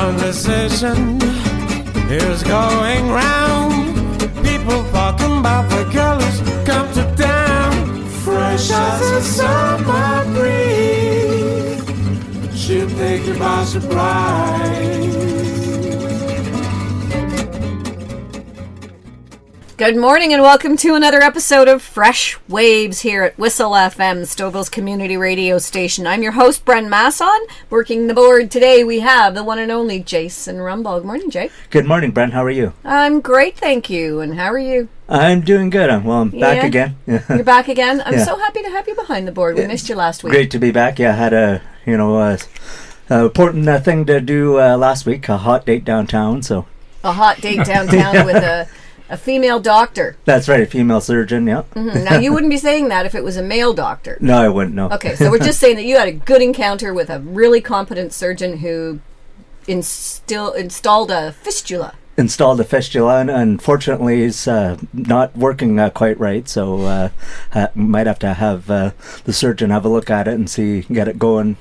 conversation is going round. People talking about the colors come to town. Fresh as a summer breeze, she'll take you by surprise. Good morning and welcome to another episode of Fresh Waves here at Whistle FM, Stouffville's community radio station. I'm your host, Bren Masson. Working the board today, we have the one and only Jason Rumball. Good morning, Jay. Good morning, Bren. How are you? I'm great, thank you. And how are you? I'm doing good. I'm back again. You're back again? I'm so happy to have you behind the board. We missed you last week. Great to be back. Yeah, I had a important thing to do last week, a hot date downtown. So a hot date downtown with a female doctor. That's right, a female surgeon, yeah. Mm-hmm. Now, you wouldn't be saying that if it was a male doctor. No, I wouldn't, no. Okay, so we're just saying that you had a good encounter with a really competent surgeon who installed a fistula. Installed a fistula, and unfortunately it's not working quite right, so might have to have the surgeon have a look at it and get it going,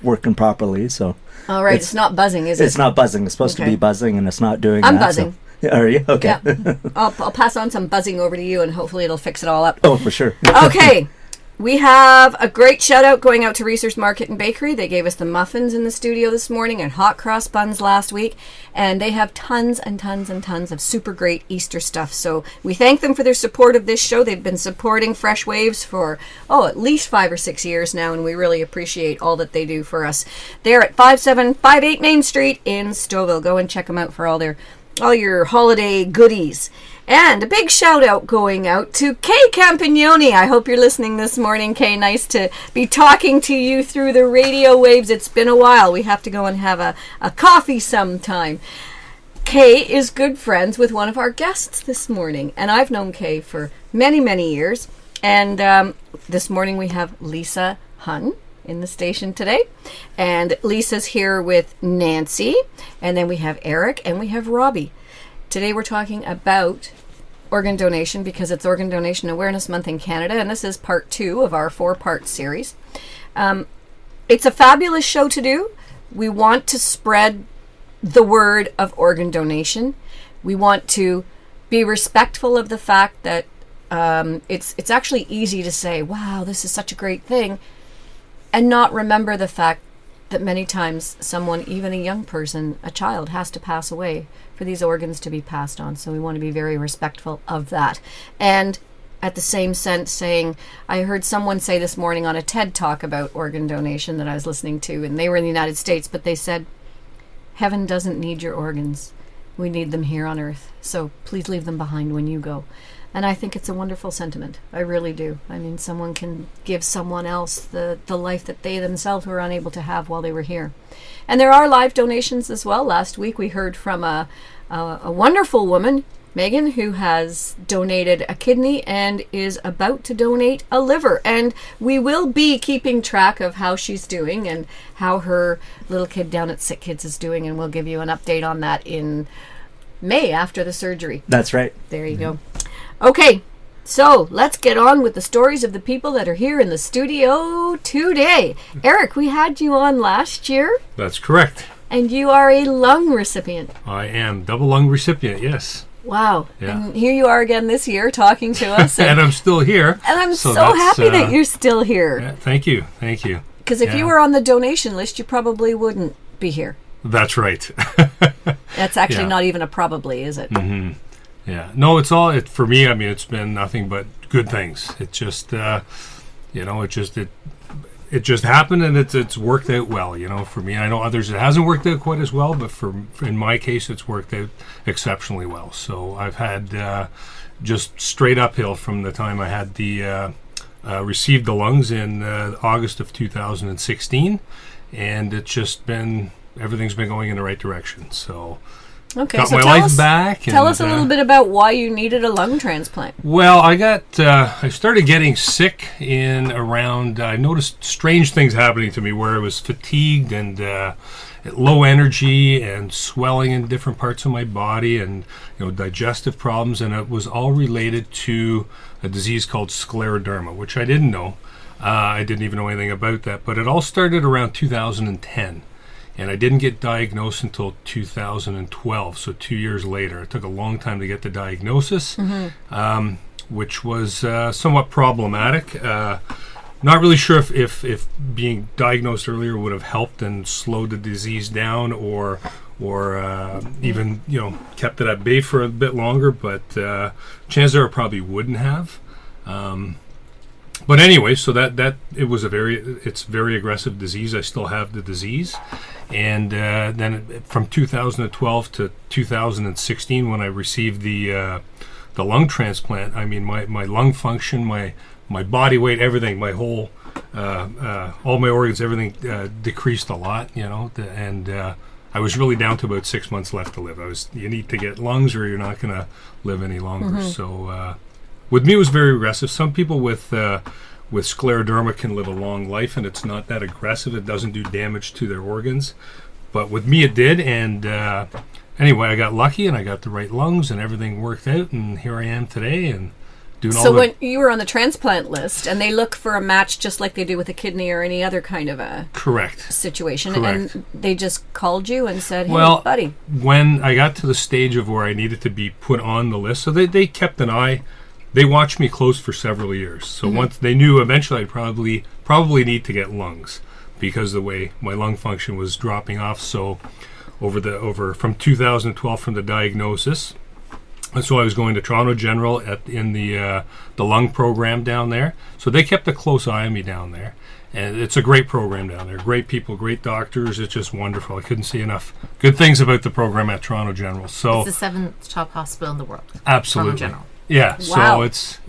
working properly. So. All right, it's not buzzing, is it? It's not buzzing. It's supposed to be buzzing, and it's not doing I'm that. Buzzing. So. Are you? Okay. Yeah. I'll pass on some buzzing over to you, and hopefully it'll fix it all up. Oh, for sure. Okay. We have a great shout out going out to Reese's Market and Bakery. They gave us the muffins in the studio this morning and hot cross buns last week. And they have tons and tons and tons of super great Easter stuff. So we thank them for their support of this show. They've been supporting Fresh Waves for, at least 5 or 6 years now. And we really appreciate all that they do for us. They're at 5758 Main Street in Stouffville. Go and check them out for all your holiday goodies. And a big shout out going out to Kay Campagnoni. I hope you're listening this morning, Kay. Nice to be talking to you through the radio waves. It's been a while. We have to go and have a coffee sometime. Kay is good friends with one of our guests this morning. And I've known Kay for many, many years. And this morning we have Lisa Hun in the station today. And Lisa's here with Nancy. And then we have Eric and we have Robbie. Today we're talking about organ donation because it's Organ Donation Awareness Month in Canada, and this is part 2 of our 4-part series. It's a fabulous show to do. We want to spread the word of organ donation. We want to be respectful of the fact that it's actually easy to say, wow, this is such a great thing, and not remember the fact that many times someone, even a young person, a child, has to pass away for these organs to be passed on. So we want to be very respectful of that. And at the same sense saying, I heard someone say this morning on a TED Talk about organ donation that I was listening to, and they were in the United States, but they said, heaven doesn't need your organs. We need them here on earth. So please leave them behind when you go. And I think it's a wonderful sentiment. I really do. I mean, someone can give someone else the life that they themselves were unable to have while they were here. And there are live donations as well. Last week we heard from a wonderful woman, Megan, who has donated a kidney and is about to donate a liver. And we will be keeping track of how she's doing and how her little kid down at Sick Kids is doing. And we'll give you an update on that in May after the surgery. That's right. There you go. Okay, so let's get on with the stories of the people that are here in the studio today. Eric, we had you on last year. That's correct. And you are a lung recipient. I am double lung recipient, yes. Wow. Yeah. And here you are again this year talking to us. And I'm still here. And I'm so happy that you're still here. Yeah, thank you. Because if you were on the donation list, you probably wouldn't be here. That's right. That's actually not even a probably, is it? Mm-hmm. Yeah. No, for me, I mean, it's been nothing but good things. It just, it just happened, and it's worked out well, for me. I know others it hasn't worked out quite as well, but in my case, it's worked out exceptionally well. So I've had just straight uphill from the time I had received the lungs in August of 2016, and it's just everything's been going in the right direction. So okay, got so my life back. Tell us a little bit about why you needed a lung transplant. Well, I started getting sick in around, I noticed strange things happening to me where I was fatigued and low energy and swelling in different parts of my body and digestive problems, and it was all related to a disease called scleroderma, which I didn't know. I didn't even know anything about that, but it all started around 2010. and I didn't get diagnosed until 2012, so 2 years later. It took a long time to get the diagnosis, which was somewhat problematic. Not really sure if being diagnosed earlier would have helped and slowed the disease down, or even kept it at bay for a bit longer. But chances are it probably wouldn't have. But anyway, so that it was it's very aggressive disease. I still have the disease, and then from 2012 to 2016, when I received the lung transplant, I mean my lung function, my body weight, everything, my whole all my organs, everything decreased a lot, and I was really down to about 6 months left to live. You need to get lungs or you're not going to live any longer. So. With me, it was very aggressive. Some people with scleroderma can live a long life, and it's not that aggressive. It doesn't do damage to their organs. But with me, it did. And anyway, I got lucky, and I got the right lungs, and everything worked out. And here I am today, and doing all. So when you were on the transplant list, and they look for a match just like they do with a kidney or any other kind of a situation, Correct. And they just called you and said, "Hey, well, buddy." When I got to the stage of where I needed to be put on the list, so they kept an eye. They watched me close for several years. So once they knew eventually I'd probably need to get lungs because the way my lung function was dropping off. So over from 2012 from the diagnosis, and so I was going to Toronto General in the lung program down there. So they kept a close eye on me down there. And it's a great program down there. Great people, great doctors. It's just wonderful. I couldn't say enough good things about the program at Toronto General. So it's the 7th top hospital in the world. Absolutely. Toronto General. Yeah, wow. So it's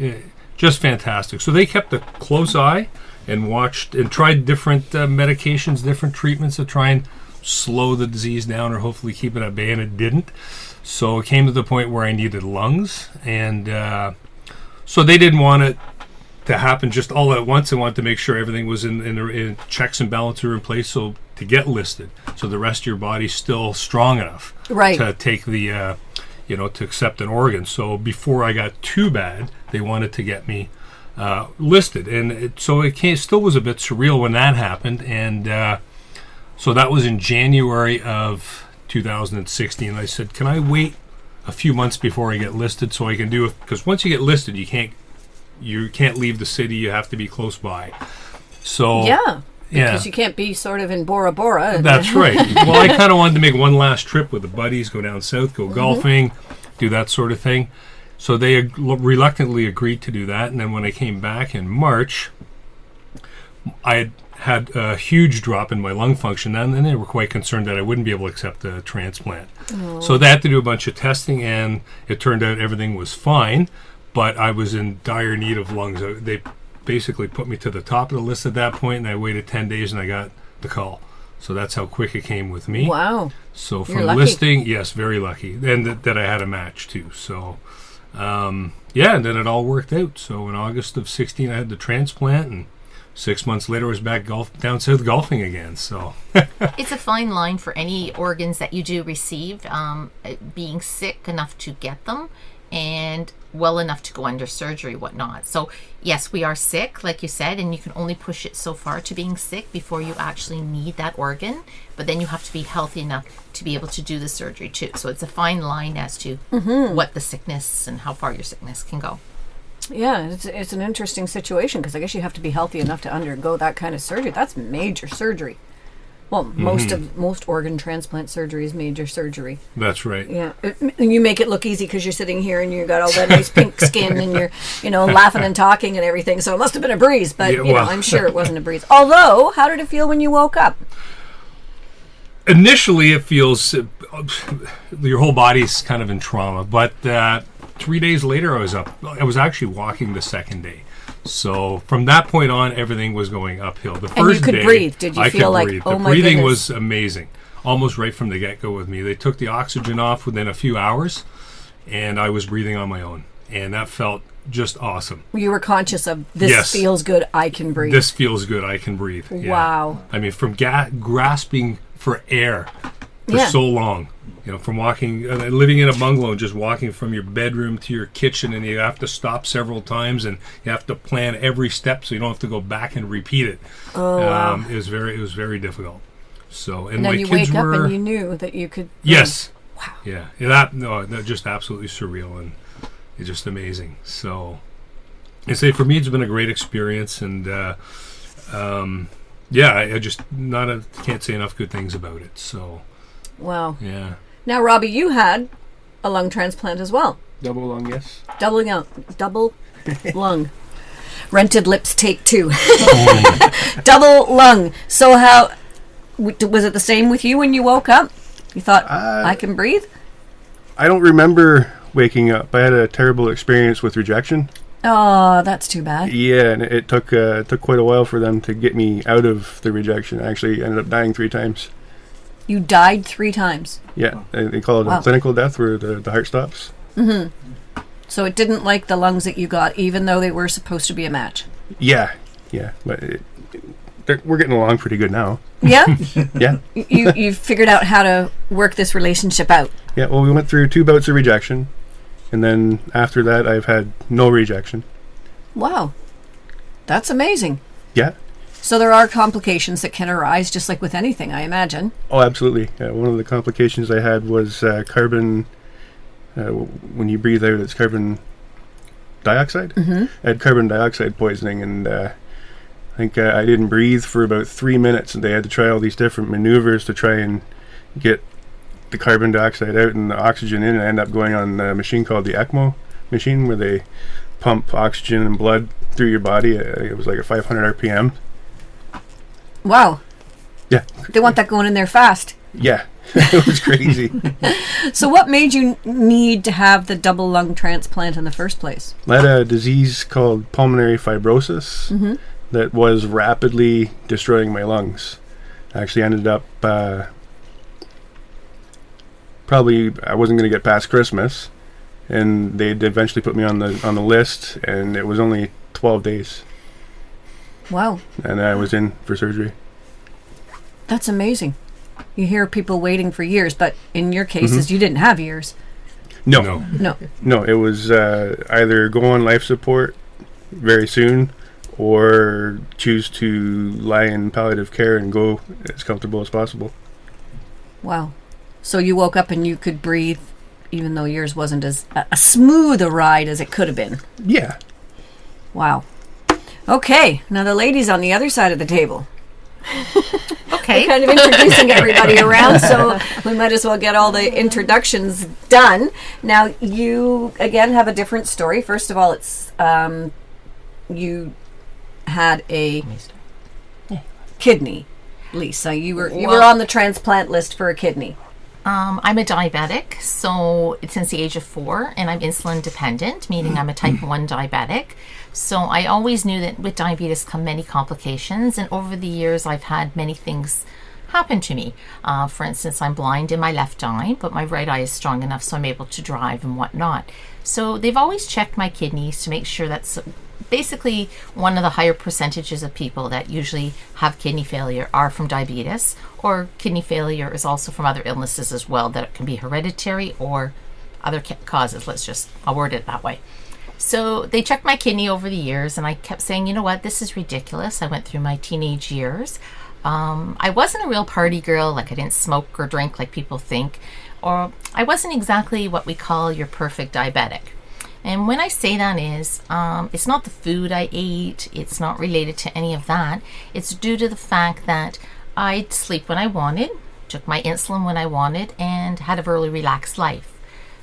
just fantastic. So they kept a close eye and watched and tried different medications, different treatments to try and slow the disease down or hopefully keep it at bay, and it didn't. So it came to the point where I needed lungs, and so they didn't want it to happen just all at once. They wanted to make sure everything was in checks and balances were in place, so to get listed, so the rest of your body's still strong enough to take the to accept an organ. So before I got too bad, they wanted to get me listed, and so it still was a bit surreal when that happened. And so that was in January of 2016. I said, "Can I wait a few months before I get listed so I can do it?" Because once you get listed, you can't leave the city. You have to be close by. So because you can't be sort of in Bora Bora. That's right. Well, I kind of wanted to make one last trip with the buddies, go down south, go golfing, do that sort of thing. So they reluctantly agreed to do that. And then when I came back in March, I had a huge drop in my lung function. And then they were quite concerned that I wouldn't be able to accept the transplant. Oh. So they had to do a bunch of testing, and it turned out everything was fine. But I was in dire need of lungs. They basically put me to the top of the list at that point, and I waited 10 days and I got the call. So that's how quick it came with me. Wow. So from listing, yes, very lucky. And that I had a match too. So and then it all worked out. So in August of 16 I had the transplant, and 6 months later I was back down south golfing again. So it's a fine line for any organs that you do receive, being sick enough to get them and well enough to go under surgery, whatnot. So yes, we are sick, like you said, and you can only push it so far to being sick before you actually need that organ. But then you have to be healthy enough to be able to do the surgery too. So it's a fine line as to what the sickness and how far your sickness can go. Yeah, it's an interesting situation, because I guess you have to be healthy enough to undergo that kind of surgery. That's major surgery. Well, most organ transplant surgery is major surgery. That's right. Yeah, you make it look easy because you're sitting here and you got all that nice pink skin and you're, laughing and talking and everything. So it must have been a breeze, but I'm sure it wasn't a breeze. Although, how did it feel when you woke up? Initially, it feels your whole body's kind of in trauma, but 3 days later, I was actually walking the second day. So from that point on, everything was going uphill. The first and you could day, breathe. Did you feel like, breathe. Oh the my breathing goodness. was amazing, almost right from the get-go with me. They took the oxygen off within a few hours, and I was breathing on my own, and that felt just awesome. You were conscious of, this feels good, I can breathe. This feels good, I can breathe. Wow. Yeah. I mean, from grasping for air for so long. From walking, living in a bungalow and just walking from your bedroom to your kitchen, and you have to stop several times, and you have to plan every step so you don't have to go back and repeat it. Oh, wow. It was very difficult. So, and And then my you kids wake up were and you knew that you could. yes, Wow. yeah, that just absolutely surreal and it's just amazing. So, I say for me, it's been a great experience, and yeah, I just can't say enough good things about it. So, Wow. yeah. Now, Robbie, you had a lung transplant as well. Double lung, yes. Double lung. Rented lips take 2. Double lung. So how was it the same with you when you woke up? You thought, I can breathe? I don't remember waking up. I had a terrible experience with rejection. Oh, that's too bad. Yeah, and it took quite a while for them to get me out of the rejection. I actually ended up dying 3 times. You died 3 times. Yeah, they call it Wow. a clinical death where the heart stops. So it didn't like the lungs that you got, even though they were supposed to be a match. Yeah, but we're getting along pretty good now. Yeah? Yeah, you figured out how to work this relationship out. yeah. Well, we went through 2 bouts of rejection, and then after that, I've had no rejection. Wow. That's amazing. Yeah. So there are complications that can arise, just like with anything, I imagine. Oh, absolutely. One of the complications I had was carbon. When you breathe out, it's carbon dioxide. Mm-hmm. I had carbon dioxide poisoning, and I think I didn't breathe for about 3 minutes, and they had to try all these different maneuvers to try and get the carbon dioxide out and the oxygen in, and I ended up going on a machine called the ECMO machine, where they pump oxygen and blood through your body. It was like a 500 RPM. Wow. Yeah. They want that going in there fast. Yeah. It was crazy. So what made you need to have the double lung transplant in the first place? I had a disease called pulmonary fibrosis that was rapidly destroying my lungs. I actually ended up probably I wasn't going to get past Christmas, and they'd eventually put me on the list, and it was only 12 days, Wow. and I was in for surgery. That's amazing. You hear people waiting for years, but in your cases, you didn't have years. No, No. it was either go on life support very soon, or choose to lie in palliative care and go as comfortable as possible. Wow. So you woke up and you could breathe, even though yours wasn't as a smooth a ride as it could have been. Yeah. Wow. Okay, now the ladies on the other side of the table. Okay. Kind of introducing everybody around, so we might as well get all the introductions done. Now, you, again, have a different story. First of all, it's you had a kidney, Lisa. You were on the transplant list for a kidney. I'm a diabetic, so since the age of 4, and I'm insulin dependent, meaning I'm a type 1 diabetic. So I always knew that with diabetes come many complications, and over the years I've had many things happen to me. For instance, I'm blind in my left eye, but my right eye is strong enough so I'm able to drive and whatnot. So they've always checked my kidneys to make sure that's basically one of the higher percentages of people that usually have kidney failure are from diabetes, or kidney failure is also from other illnesses as well, that it can be hereditary or other causes. I'll word it that way. So they checked my kidney over the years, and I kept saying, you know what, this is ridiculous. I went through my teenage years. I wasn't a real party girl, like I didn't smoke or drink like people think, or I wasn't exactly what we call your perfect diabetic. And when I say that is, it's not the food I ate, it's not related to any of that. It's due to the fact that I'd sleep when I wanted, took my insulin when I wanted, and had a very relaxed life.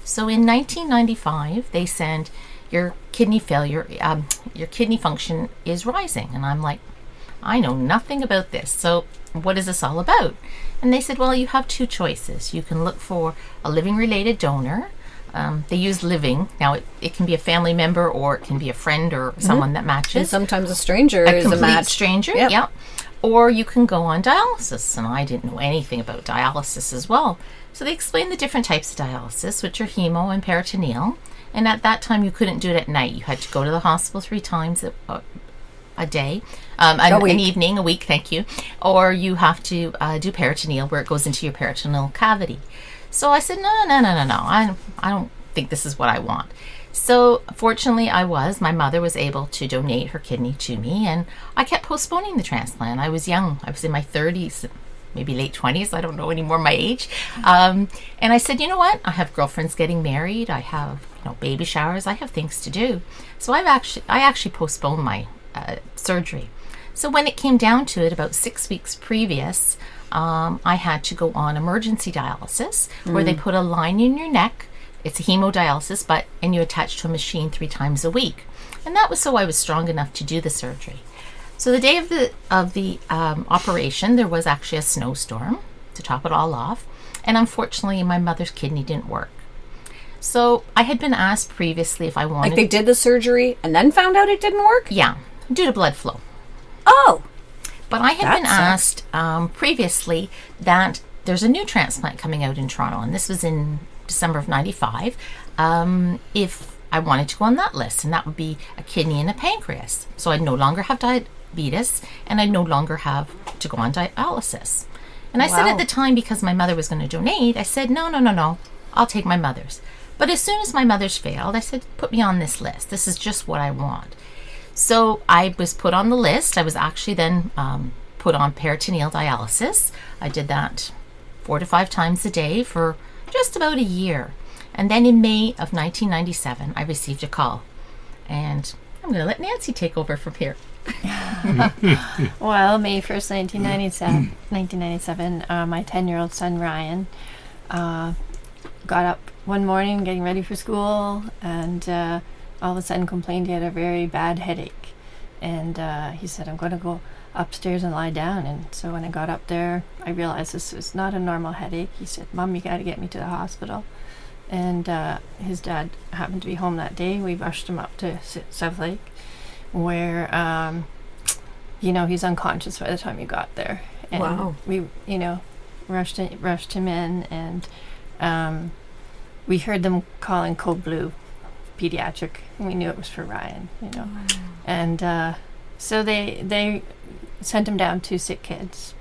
So in 1995, they said, your kidney failure, your kidney function is rising. And I'm like, I know nothing about this. So what is this all about? And they said, well, you have 2 choices. You can look for a living related donor. They use living. Now, it can be a family member, or it can be a friend or someone that And matches. sometimes a stranger is a complete match. stranger, Yep. yeah. Or you can go on dialysis, and I didn't know anything about dialysis as well. So they explained the different types of dialysis, which are hemo and peritoneal. And at that time, you couldn't do it at night. You had to go to the hospital 3 times a day, an evening, a week, thank you. Or you have to do peritoneal, where it goes into your peritoneal cavity. So I said, no, I don't think this is what I want. So fortunately, my mother was able to donate her kidney to me, and I kept postponing the transplant. I was young. I was in my 30s. maybe late 20s. I don't know anymore my age. And I said, you know what? I have girlfriends getting married. I have, baby showers. I have things to do. So I actually postponed my surgery. So when it came down to it, about 6 weeks previous, I had to go on emergency dialysis, where they put a line in your neck. It's a hemodialysis, and you attach to a machine 3 times a week. And that was so I was strong enough to do the surgery. So the day of the operation, there was actually a snowstorm to top it all off. And unfortunately, my mother's kidney didn't work. So I had been asked previously if I wanted... Like they did the surgery and then found out it didn't work? Yeah, due to blood flow. Oh! But I had been asked previously that there's a new transplant coming out in Toronto, and this was in December of 95, if I wanted to go on that list, and that would be a kidney and a pancreas. So I'd no longer have diabetes, and I'd no longer have to go on dialysis. And I said at the time, because my mother was going to donate, I said, no, I'll take my mother's. But as soon as my mother's failed, I said, put me on this list. This is just what I want. So I was put on the list. I was actually then put on peritoneal dialysis. I did that 4 to 5 times a day for just about a year. And then in May of 1997, I received a call. And I'm going to let Nancy take over from here. Well, May 1st, 1997, my 10-year-old son, Ryan, got up one morning getting ready for school, and all of a sudden complained he had a very bad headache. And he said, I'm going to go upstairs and lie down. And so when I got up there, I realized this was not a normal headache. He said, Mom, you got to get me to the hospital. And his dad happened to be home that day. We rushed him up to South Lake, where, he's unconscious by the time he got there. And we, rushed him in, and we heard them calling code blue pediatric, and we knew it was for Ryan, And so they sent him down to sick kids.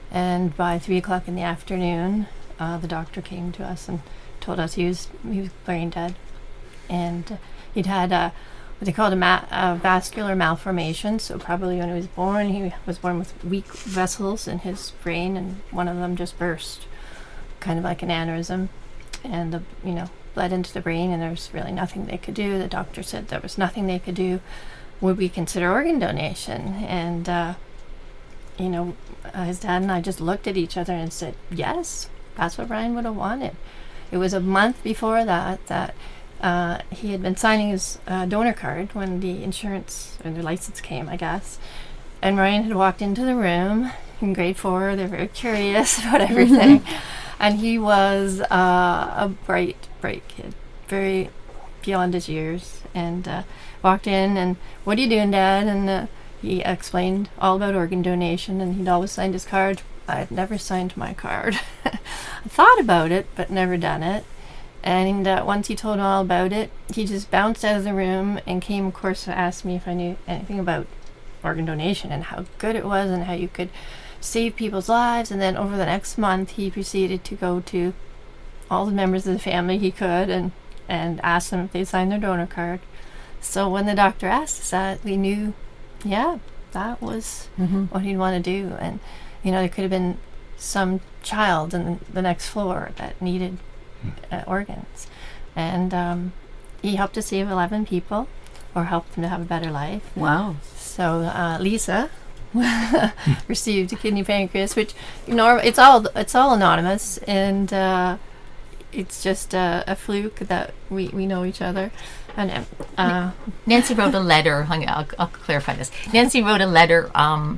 And by 3 o'clock in the afternoon, the doctor came to us and told us he was brain dead. And he'd had what they called a vascular malformation. So probably when he was born with weak vessels in his brain, and one of them just burst, kind of like an aneurysm, and bled into the brain, and there was really nothing they could do. The doctor said there was nothing they could do. Would we consider organ donation? And his dad and I just looked at each other and said, yes, that's what Ryan would have wanted. It was a month before that he had been signing his donor card when the insurance or the license came, I guess. And Ryan had walked into the room in grade 4. They're very curious about everything. And he was a bright kid, very beyond his years. And walked in, and what are you doing, Dad? And he explained all about organ donation, and he'd always signed his card. I had never signed my card. I thought about it, but never done it. And once he told all about it, he just bounced out of the room and came, of course, to ask me if I knew anything about organ donation and how good it was and how you could save people's lives. And then over the next month, he proceeded to go to all the members of the family he could and ask them if they signed their donor card. So when the doctor asked us that, we knew, that was what he'd want to do. And there could have been some child in the next floor that needed organs. And he helped to save 11 people, or helped them to have a better life. Wow. So Lisa received a kidney pancreas, which it's all anonymous, and it's just a fluke that we know each other. And Nancy wrote a letter. I'll clarify this. Nancy wrote a letter.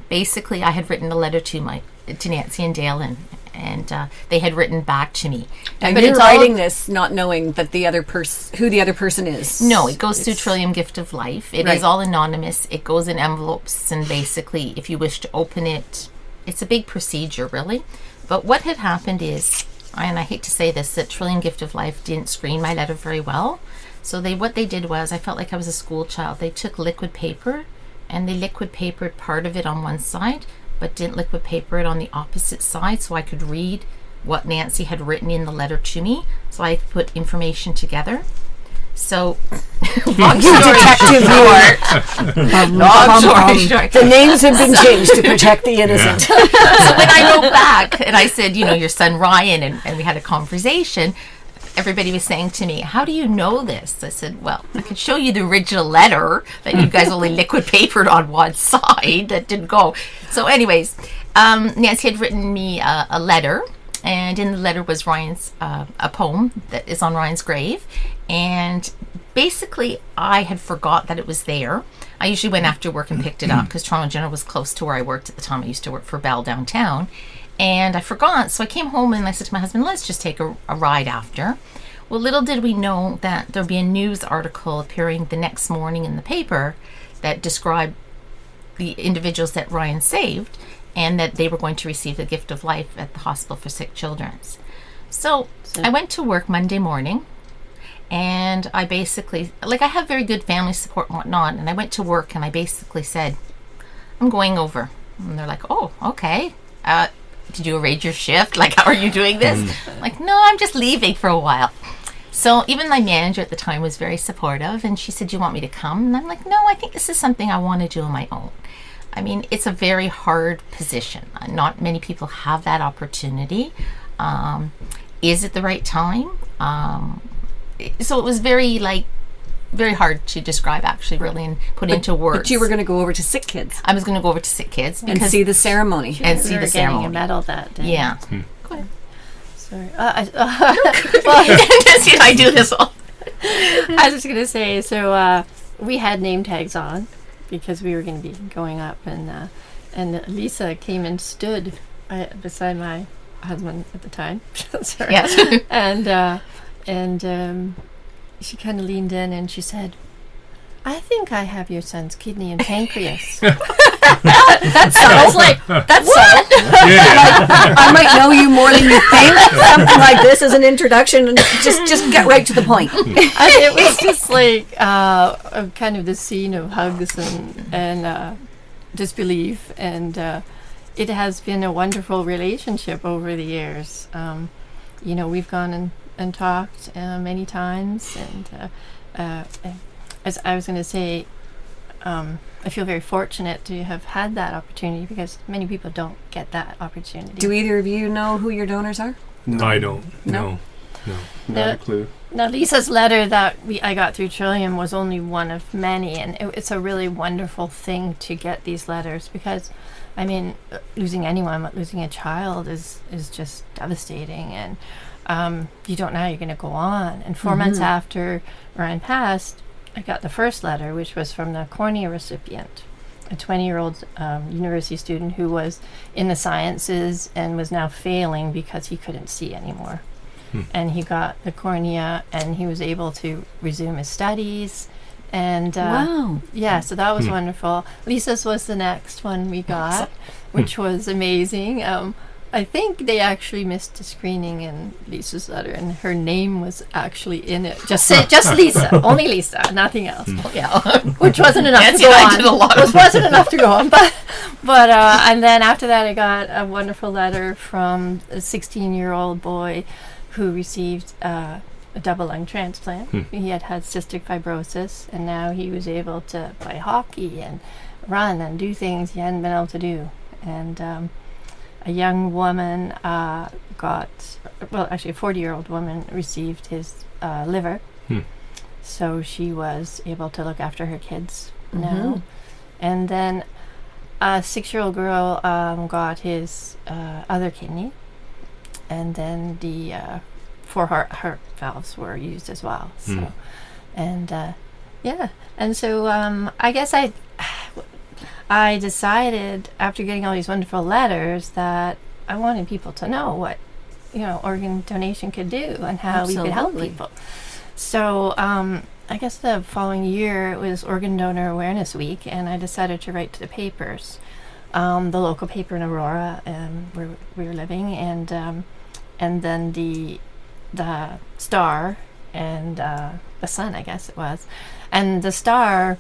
Basically, I had written a letter to Nancy and Dale, and they had written back to me. But you're writing this not knowing that who the other person is. No, it goes through Trillium Gift of Life. It is all anonymous. It goes in envelopes, and basically, if you wish to open it, it's a big procedure, really. But what had happened is, and I hate to say this, that Trillium Gift of Life didn't screen my letter very well. So what they did was, I felt like I was a school child. They took liquid paper, and they liquid papered part of it on one side, but didn't liquid paper it on the opposite side, so I could read what Nancy had written in the letter to me, so I could put information together. So, long You story detective short, long story short. The names have been changed to protect the innocent. So when I wrote back and I said, your son Ryan, and we had a conversation, everybody was saying to me, how do you know this? I said, well, I could show you the original letter that you guys only liquid papered on one side that didn't go. So anyways, Nancy had written me a letter, and in the letter was Ryan's a poem that is on Ryan's grave. And basically, I had forgot that it was there. I usually went after work and picked it up because Toronto General was close to where I worked at the time. I used to work for Bell downtown. And I forgot. So I came home and I said to my husband, let's just take a ride after. Well, little did we know that there'd be a news article appearing the next morning in the paper that described the individuals that Ryan saved and that they were going to receive the gift of life at the Hospital for Sick Children. So I went to work Monday morning. And I basically, I have very good family support and whatnot. And I went to work and I basically said, I'm going over. And they're like, oh, okay. Did you arrange your shift? How are you doing this? I'm like, no, I'm just leaving for a while. So even my manager at the time was very supportive. And she said, do you want me to come? And I'm like, no, I think this is something I want to do on my own. I mean, it's a very hard position. Not many people have that opportunity. Is it the right time? So it was very hard to describe, actually, really, and put into words. But you were going to go over to sick kids. I was going to go over to sick kids And see the ceremony. And see the getting ceremony. a medal that day. Yeah. Go ahead. Sorry. See, I do this all. I was just going to say, so we had name tags on because we were going to be going up, and Lisa came and stood beside my husband at the time. Sorry. Yes. And she kind of leaned in and she said, I think I have your son's kidney and pancreas. That sounds that's Yeah. I might know you more than you think. Something like this as an introduction, and just get right to the point. It was just kind of this scene of hugs and disbelief, and it has been a wonderful relationship over the years. We've gone and talked many times, and as I was going to say, I feel very fortunate to have had that opportunity because many people don't get that opportunity. Do either of you know who your donors are? No, I don't. No. No. not a clue. Now, Lisa's letter that I got through Trillium was only one of many, and it's a really wonderful thing to get these letters because, I mean, losing anyone, but losing a child is just devastating, and you don't know how you're going to go on. And 4 months after Ryan passed, I got the first letter, which was from the cornea recipient, a 20-year-old university student who was in the sciences and was now failing because he couldn't see anymore. And he got the cornea, and he was able to resume his studies. And Wow. yeah, so that was wonderful. Lisa's was the next one we got, which was amazing. I think they actually missed a screening in Lisa's letter, and her name was actually in it. Just Lisa, only Lisa, nothing else. Yeah. Which wasn't enough Nancy to go and I on. did a lot of Wasn't enough to go on, but and then after that, I got a wonderful letter from a 16-year-old boy who received a double lung transplant. He had cystic fibrosis, and now he was able to play hockey and run and do things he hadn't been able to do. And a young woman a 40-year-old woman received his liver. So she was able to look after her kids now. And then a 6-year-old girl got his other kidney. And then the 4 heart valves were used as well. So, and so I guess I decided after getting all these wonderful letters that I wanted people to know what organ donation could do and how we could help Absolutely. people. So I guess the following year it was Organ Donor Awareness Week, and I decided to write to the papers, the local paper in Aurora, where we were living, and then the Star and the Sun, I guess it was, and the Star.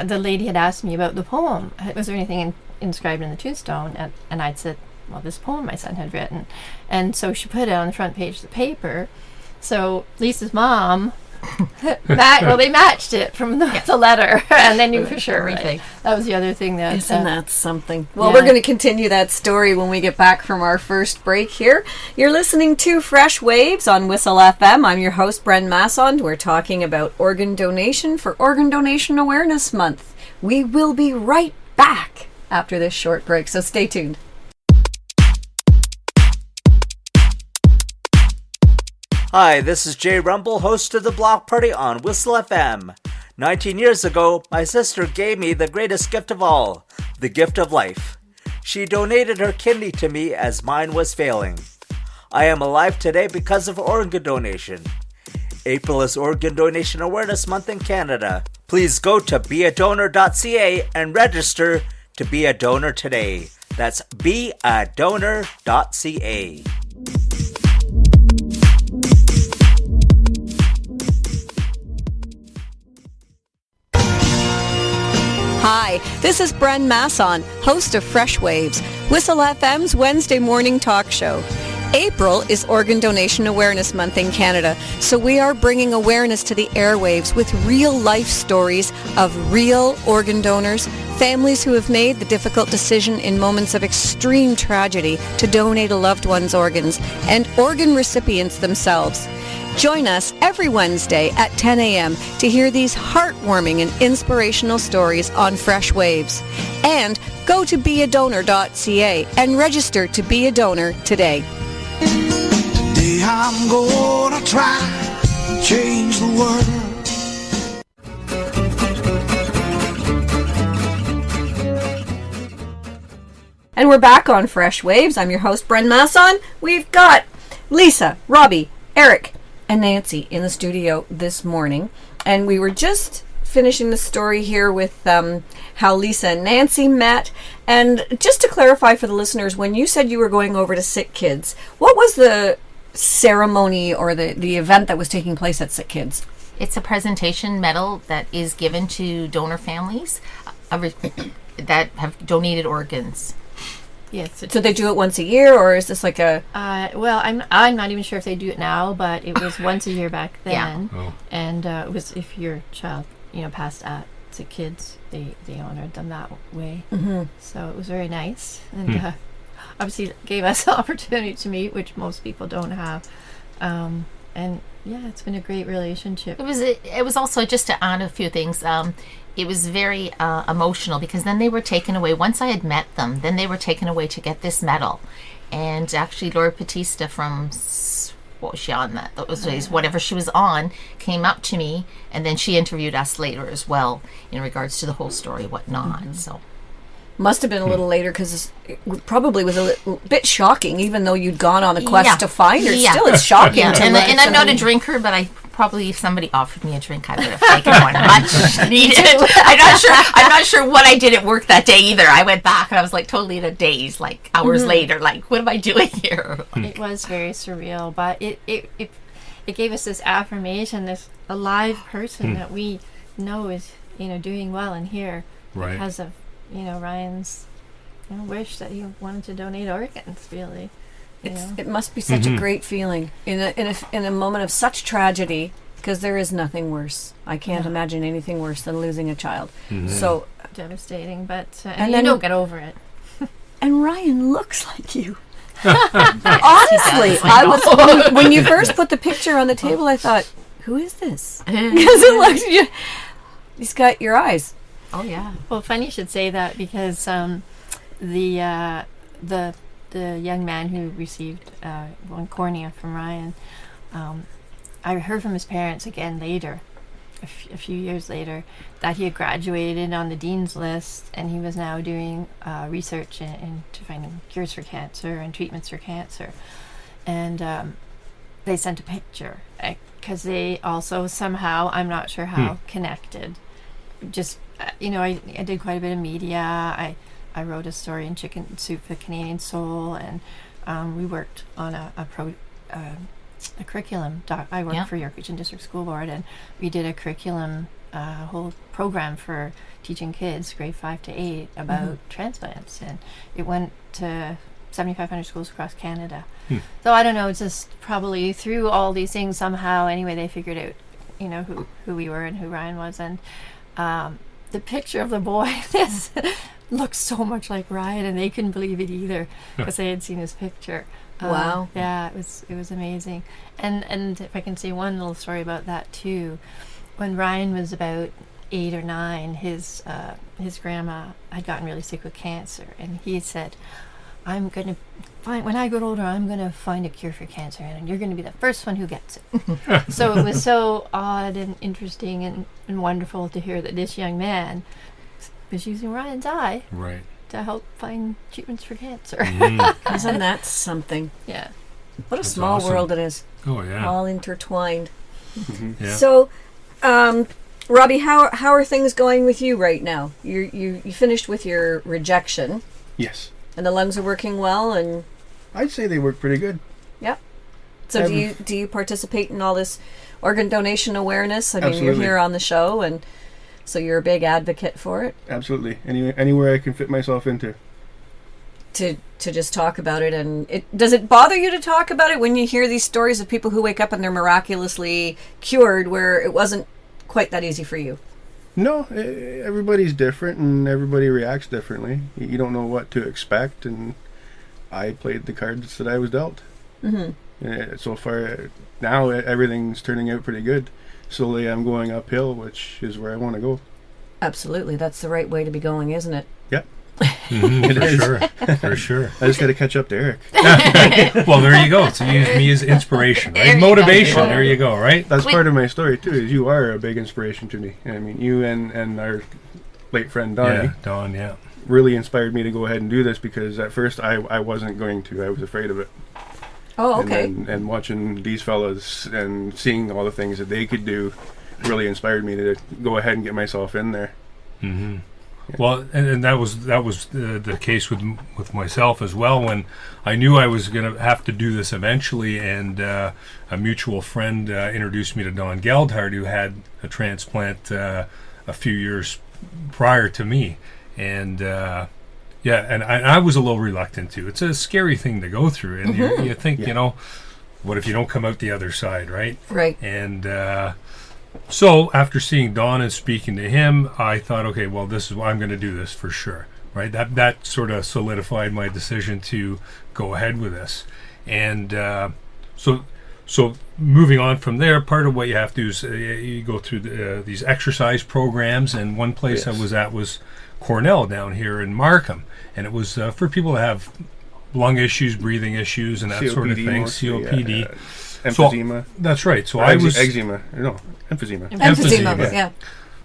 The lady had asked me about the poem. Was there anything inscribed in the tombstone? And I'd said, well, this poem my son had written. And so she put it on the front page of the paper. So Lisa's mom, They matched it from the letter, and they knew for sure Everything. Right? That was the other thing that. Isn't that something? Well, Yeah. we're going to continue that story when we get back from our first break here. You're listening to Fresh Waves on Whistle FM. I'm your host, Bren Masson. We're talking about organ donation for Organ Donation Awareness Month. We will be right back after this short break, so stay tuned. Hi, this is Jay Rumble, host of the Block Party on Whistle FM. 19 years ago, my sister gave me the greatest gift of all, the gift of life. She donated her kidney to me as mine was failing. I am alive today because of organ donation. April is Organ Donation Awareness Month in Canada. Please go to beadonor.ca and register to be a donor today. That's beadonor.ca. Hi, this is Bren Masson, host of Fresh Waves, Whistle FM's Wednesday morning talk show. April is Organ Donation Awareness Month in Canada, so we are bringing awareness to the airwaves with real-life stories of real organ donors, families who have made the difficult decision in moments of extreme tragedy to donate a loved one's organs, and organ recipients themselves. Join us every Wednesday at 10 a.m. to hear these heartwarming and inspirational stories on Fresh Waves. And go to beadonor.ca and register to be a donor today. Today I'm gonna try to change the world. And we're back on Fresh Waves. I'm your host, Bren Masson. We've got Lisa, Robbie, Eric, and Nancy in the studio this morning. And we were just finishing the story here with how Lisa and Nancy met. And just to clarify for the listeners, when you said you were going over to Sick Kids, what was the ceremony or the event that was taking place at Sick Kids? It's a presentation medal that is given to donor families that have donated organs. Yes. So they do it once a year, or is this like a... Well, I'm not even sure if they do it now, but it was once a year back then. Oh. And it was if your child, passed at the kids, they honored them that way. Mm-hmm. So it was very nice, and obviously it gave us the opportunity to meet, which most people don't have. And yeah, it's been a great relationship. It was also, just to add a few things, it was very emotional, because then they were taken away. Once I had met them, then they were taken away to get this medal. And actually Laura Batista from, what was she on that? Those days, whatever she was on, came up to me, and then she interviewed us later as well in regards to the whole story, whatnot. Mm-hmm. So must have been a little later, because it probably was a little bit shocking, even though you'd gone on a quest to find her. Yeah. Still, it's shocking. Yeah. To And learn I'm not a something. drinker, but if somebody offered me a drink, I would have taken one. Much needed. I'm not sure what I did at work that day either. I went back and I was like totally in a daze, like hours later, like, what am I doing here? It was very surreal, but it gave us this affirmation, this alive person that we know is doing well and here Right. because of Ryan's wish that he wanted to donate organs. Really, It must be such a great feeling in a moment of such tragedy, because there is nothing worse. I can't imagine anything worse than losing a child. So, devastating, but and you then- don't get over it. and Ryan looks like you. Honestly, I was when you first put the picture on the table, I thought, who is this? Because it looks, he's got your eyes. Oh yeah. Well, funny you should say that, because the young man who received one cornea from Ryan, I heard from his parents again later, a few years later, that he had graduated on the dean's list, and he was now doing research into finding cures for cancer and treatments for cancer. And they sent a picture, because they also somehow, I'm not sure how, connected. Just I did quite a bit of media. I wrote a story in Chicken Soup for the Canadian Soul, and we worked on a curriculum. I worked for York Region District School Board, and we did a curriculum, whole program for teaching kids grade 5 to 8 about transplants, and it went to 7,500 schools across Canada. So I don't know, it's just probably through all these things somehow, anyway, they figured out who we were and who Ryan was, and the picture of the boy this looks so much like Ryan, and they couldn't believe it either because they had seen his picture. Wow. Yeah, it was amazing. And if I can say one little story about that too, when Ryan was about 8 or 9, his grandma had gotten really sick with cancer, and he said, "I'm gonna find, when I get older, I'm gonna find a cure for cancer, and you're gonna be the first one who gets it." So it was so odd and interesting and wonderful to hear that this young man was using Ryan's eye Right. to help find treatments for cancer. Mm. Isn't that something? Yeah. What a That's small awesome. world it is. Oh yeah. All intertwined. Yeah. So, Robbie, how are things going with you right now? You finished with your rejection, Yes. and the lungs are working well, and I'd say they work pretty good. so do you participate in all this organ donation awareness? I mean, Absolutely. you're here on the show, and so you're a big advocate for it. Absolutely. Anywhere I can fit myself into. To just talk about it, and does it bother you to talk about it when you hear these stories of people who wake up and they're miraculously cured, where it wasn't quite that easy for you? No, everybody's different and everybody reacts differently. You don't know what to expect, and I played the cards that I was dealt. Mm-hmm. So far, now everything's turning out pretty good. Slowly I'm going uphill, which is where I want to go. Absolutely, that's the right way to be going, isn't it? Yep. Mhm, It for is. sure. For sure. I just got to catch up to Eric. Well, there you go. So use me as inspiration, There right? you go. Motivation. There you go. Right. That's Wait. part of my story too. Is you are a big inspiration to me. I mean, you and our late friend Donnie Yeah. Don. Yeah. really inspired me to go ahead and do this, because at first I wasn't going to. I was afraid of it. Oh, okay. And watching these fellas and seeing all the things that they could do really inspired me to go ahead and get myself in there. Mm-hmm. Well, and that was the case with myself as well. When I knew I was going to have to do this eventually, and a mutual friend introduced me to Don Geldhard, who had a transplant a few years prior to me, and and I was a little reluctant to. It's a scary thing to go through, and you think, what if you don't come out the other side, right? Right. And so after seeing Don and speaking to him, I thought, okay, well, this is why I'm going to do this for sure, right? That sort of solidified my decision to go ahead with this. And so moving on from there, part of what you have to do is you go through these exercise programs, and one place I was at was Cornell down here in Markham, and it was for people that have lung issues, breathing issues, and that sort of COPD thing, mostly, COPD. Emphysema. That's right. So Or I was eczema. No, emphysema. Emphysema, yeah.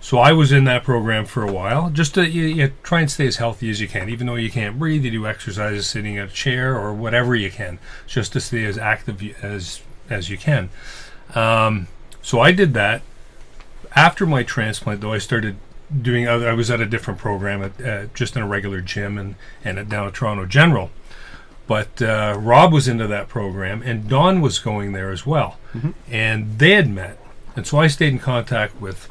So I was in that program for a while, just to you try and stay as healthy as you can. Even though you can't breathe, you do exercises sitting in a chair or whatever you can, just to stay as active as you can. So I did that. After my transplant, though, I started doing other. I was at a different program, just in a regular gym and down at Toronto General. But Rob was into that program, and Don was going there as well, and they had met. And so I stayed in contact with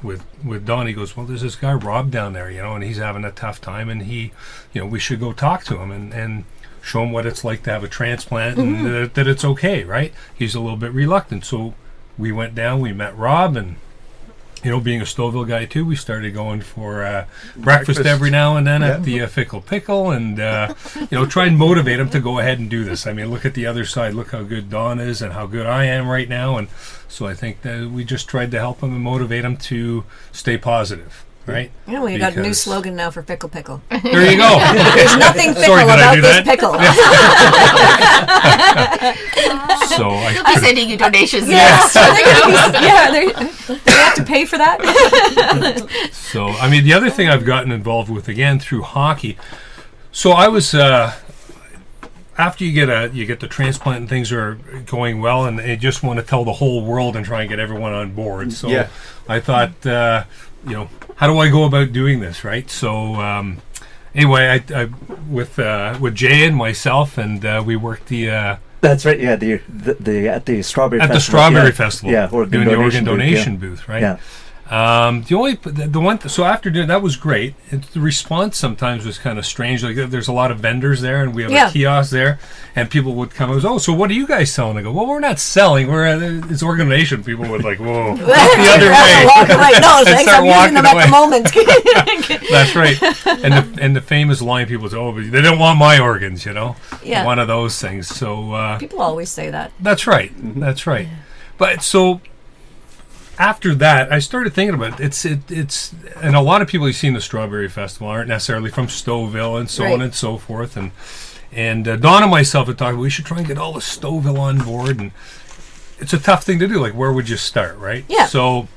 Don. He goes, well, there's this guy Rob down there, and he's having a tough time, and we should go talk to him and show him what it's like to have a transplant, and that it's okay, right? He's a little bit reluctant. So we went down, we met Rob, and being a Stouffville guy too, we started going for breakfast every now and then at the Fickle Pickle, and try and motivate him to go ahead and do this. I mean, look at the other side. Look how good Don is and how good I am right now. And so I think that we just tried to help him and motivate him to stay positive, right? Yeah, we got a new slogan now for Fickle Pickle. There you go. There's nothing fickle Sorry, did I about do this that? pickle. So I'm sending you donations. Yes. They have to pay for that. So, I mean, the other thing I've gotten involved with again through hockey. So I was after you get the transplant and things are going well, and they just want to tell the whole world and try and get everyone on board. So I thought, how do I go about doing this, right? So anyway, I with Jay and myself, and we worked the. That's right. Yeah, the at the Strawberry at Festival. the Strawberry Festival. Yeah, doing the organ donation booth, right? Yeah. The one. So after doing that was great. The response sometimes was kind of strange. Like there's a lot of vendors there, and we have a kiosk there, and people would come and go, "Oh, so what are you guys selling?" I go, "Well, we're not selling. It's organization." People would like, "Whoa, the other way." Walk away. No, thanks. I'm using them at the moment. That's right. And the famous line people say, "Oh, but they don't want my organs," you know. Yeah. One of those things. So People always say that. that's right. That's right. But so. After that, I started thinking about it. It's and a lot of people you've seen the Strawberry Festival aren't necessarily from Stouffville and so on and so forth. And Dawn and myself had talked. We should try and get all of Stouffville on board, and it's a tough thing to do. Like, where would you start, right? Yeah. So,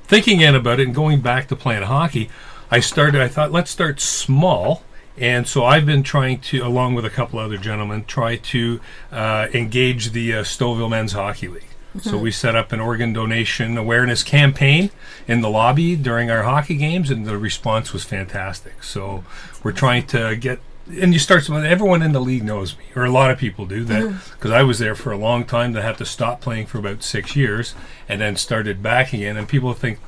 thinking in about it and going back to playing hockey, I thought, let's start small. And so I've been trying to, along with a couple other gentlemen, try to engage the Stouffville Men's Hockey League. So we set up an organ donation awareness campaign in the lobby during our hockey games, and the response was fantastic. So we're trying to get, and you start, everyone in the league knows me, or a lot of people do that, because I was there for a long time. That had to stop playing for about 6 years, and then started back again. And people think,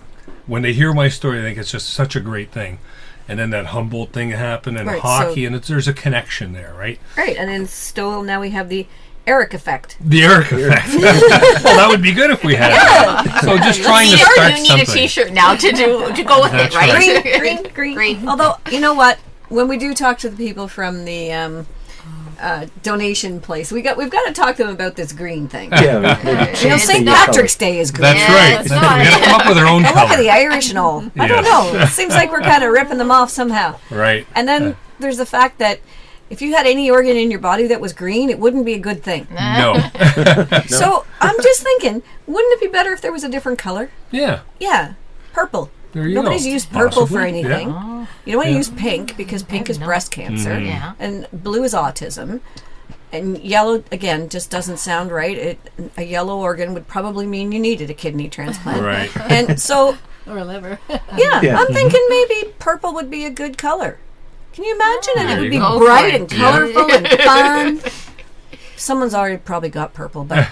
when they hear my story, they think it's just such a great thing. And then that Humboldt thing happened, and hockey, and there's a connection there, right? Right, and in Stouffville now we have the Eric effect. The Eric effect. Well, that would be good if we had that. So just trying to start You need something. a T-shirt now to go with That's it, right? right. Green. Although, you know what? When we do talk to the people from the donation place, we've got to talk to them about this green thing. Yeah, St. Patrick's Day is green. That's right. that's We right. got to come up with our own And look at color. the Irish and all. I don't know. It seems like we're kind of ripping them off somehow. Right. And then there's the fact that if you had any organ in your body that was green, it wouldn't be a good thing. No. So I'm just thinking, wouldn't it be better if there was a different color? Yeah. Yeah, purple. There you Nobody's go. used purple for Possibly, anything. yeah. You don't want to use pink because pink is breast cancer, Yeah. and blue is autism, and yellow again just doesn't sound right. A yellow organ would probably mean you needed a kidney transplant. Right. And so, Or a liver. Yeah. I'm thinking maybe purple would be a good color. Can you imagine? And it There would you be go. bright Go and for it. colorful and fun. Someone's already probably got purple, but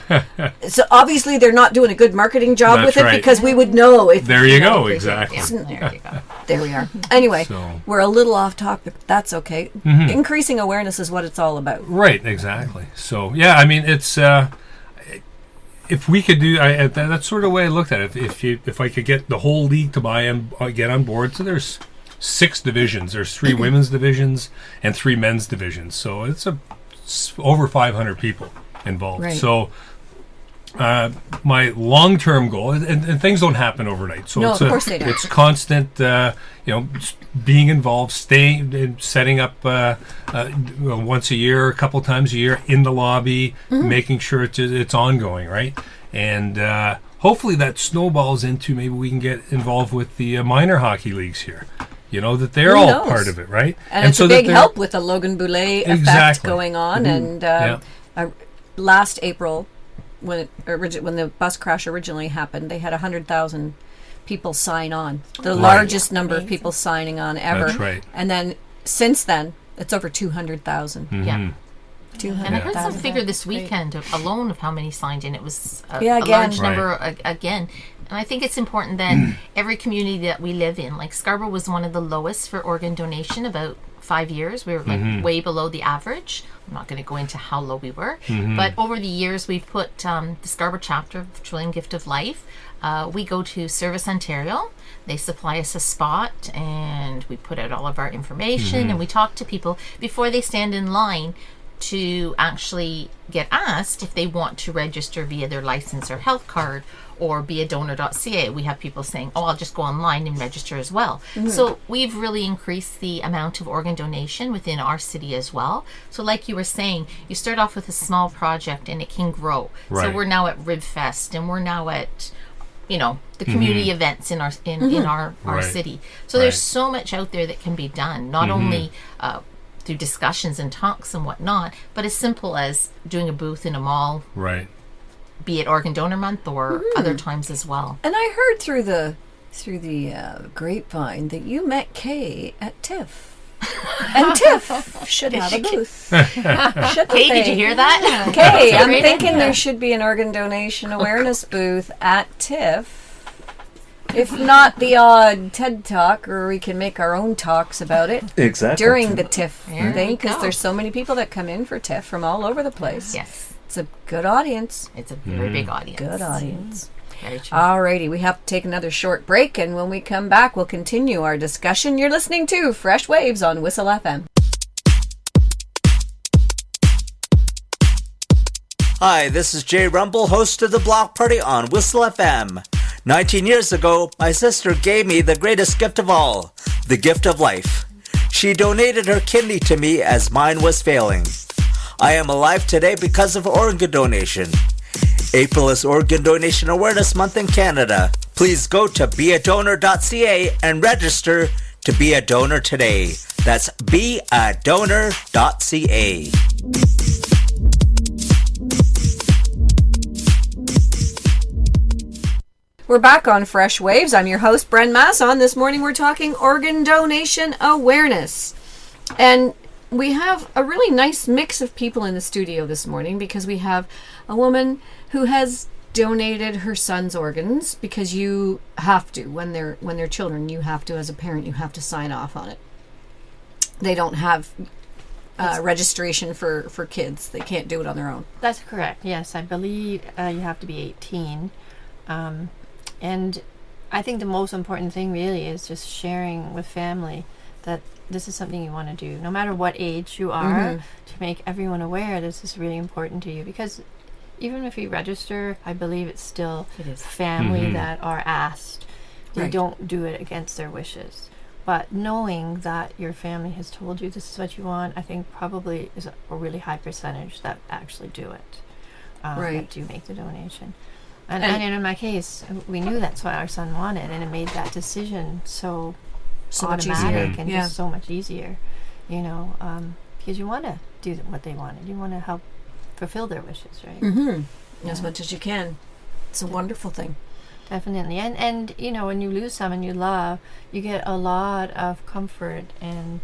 so obviously they're not doing a good marketing job That's with it right. because we would know if. There you go. Exactly. Yeah, there you go. There we are. Anyway, So- we're a little off topic. That's okay. Increasing awareness is what it's all about. Right. Exactly. So yeah, I mean, it's if we could do, that's sort of the way I looked at it. If I could get the whole league to get on board, so there's 6 divisions. There's 3 women's divisions and 3 men's divisions. So it's over 500 people involved. Right. So my long-term goal, and things don't happen overnight. So No, it's of course they don't. It's constant, being involved, staying, and setting up once a year, a couple times a year in the lobby, making sure it's ongoing, right? And hopefully that snowballs into maybe we can get involved with the minor hockey leagues here. You know, that they're Who all knows? part of it, right? And it's so a that big they're- help with the Logan Boulet effect Exactly. going on. And Yeah. last April, when the bus crash originally happened, they had 100,000 people sign on. The largest number of people signing on ever. That's right. And then since then, it's over 200,000. Yeah. 200,000. And I heard some figure this weekend alone of how many signed in. It was a again. large Right. number again. And I think it's important that every community that we live in, like Scarborough was one of the lowest for organ donation about 5 years. We were like way below the average. I'm not going to go into how low we were. But over the years, we've put the Scarborough chapter of Trillium Gift of Life. We go to Service Ontario. They supply us a spot and we put out all of our information and we talk to people before they stand in line to actually get asked if they want to register via their license or health card or be a donor.ca. We have people saying, oh, I'll just go online and register as well. So we've really increased the amount of organ donation within our city as well. So like you were saying, you start off with a small project and it can grow. So Right. we're now at Ribfest and we're now at the community events in our our Right. city. So Right. there's so much out there that can be done, not only through discussions and talks and whatnot, but as simple as doing a booth in a mall, Right. be it Organ Donor Month or other times as well. And I heard through the grapevine that you met Kay at TIFF. And TIFF should have a booth. Kay, did you hear that? Kay, That's a I'm great thinking idea. there should be an organ donation awareness booth at TIFF. If not the odd TED Talk, or we can make our own talks about it Exactly. during the TIFF There thing, we because go. there's so many people that come in for TIFF from all over the place. Yes. It's a good audience. It's a very big audience. Good audience. Very true. Alrighty, we have to take another short break, and when we come back, we'll continue our discussion. You're listening to Fresh Waves on Whistle FM. Hi, this is Jay Rumble, host of the Block Party on Whistle FM. 19 years ago, my sister gave me the greatest gift of all, the gift of life. She donated her kidney to me as mine was failing. I am alive today because of organ donation. April is Organ Donation Awareness Month in Canada. Please go to beadonor.ca and register to be a donor today. That's beadonor.ca. We're back on Fresh Waves. I'm your host, Bren Masson. This morning we're talking organ donation awareness. And we have a really nice mix of people in the studio this morning, because we have a woman who has donated her son's organs, because you have to, when they're children, you have to, as a parent, you have to sign off on it. They don't have registration for kids. They can't do it on their own. That's correct. Yes, I believe you have to be 18. And I think the most important thing really is just sharing with family that this is something you want to do, no matter what age you are, to make everyone aware this is really important to you. Because even if you register, I believe it's still family that are asked. They Right. don't do it against their wishes. But knowing that your family has told you this is what you want, I think probably is a really high percentage that actually do it, Right. that do make the donation. And in my case, we knew that's what our son wanted, and it made that decision so much automatic easier. and Yeah. just so much easier, because you want to do what they wanted. You want to help fulfill their wishes, right? As much as you can. It's a wonderful thing. Definitely. And when you lose someone you love, you get a lot of comfort, and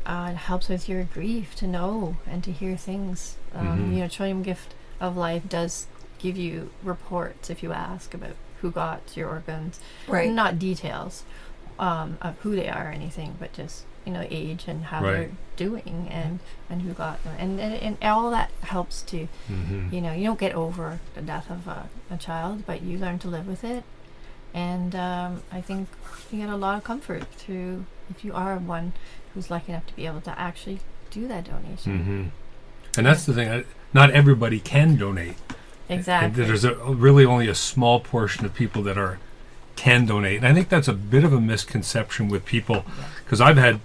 it helps with your grief to know and to hear things. Trillium Gift of Life does give you reports if you ask about who got your organs. Right. Not details of who they are or anything, but just age and how they're doing, and who got them, and all that helps to you don't get over the death of a child, but you learn to live with it. And I think you get a lot of comfort through, if you are one who's lucky enough to be able to actually do that donation. And that's the thing. Not everybody can donate. Exactly. There's really only a small portion of people that can donate. And I think that's a bit of a misconception with people, because I've had,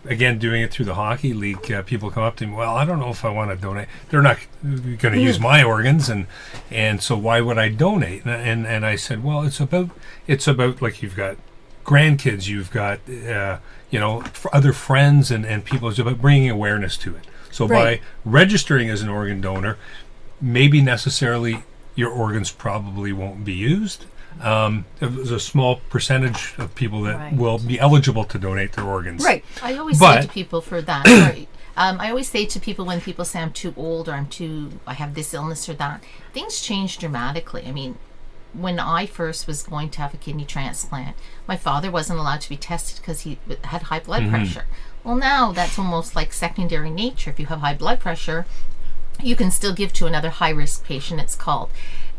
again, doing it through the hockey league, people come up to me, well, I don't know if I want to donate. They're not going to use my organs, and so why would I donate? And I said, well, it's about like, you've got grandkids, you've got other friends and people. It's about bringing awareness to it. So by registering as an organ donor, maybe necessarily your organs probably won't be used. There's a small percentage of people that will be eligible to donate their organs. Right. I always say to people for that, sorry, I always say to people when people say I'm too old or I have this illness or that, things change dramatically. I mean, when I first was going to have a kidney transplant, my father wasn't allowed to be tested because he had high blood pressure. Well, now that's almost like secondary nature. If you have high blood pressure, you can still give to another high-risk patient, it's called.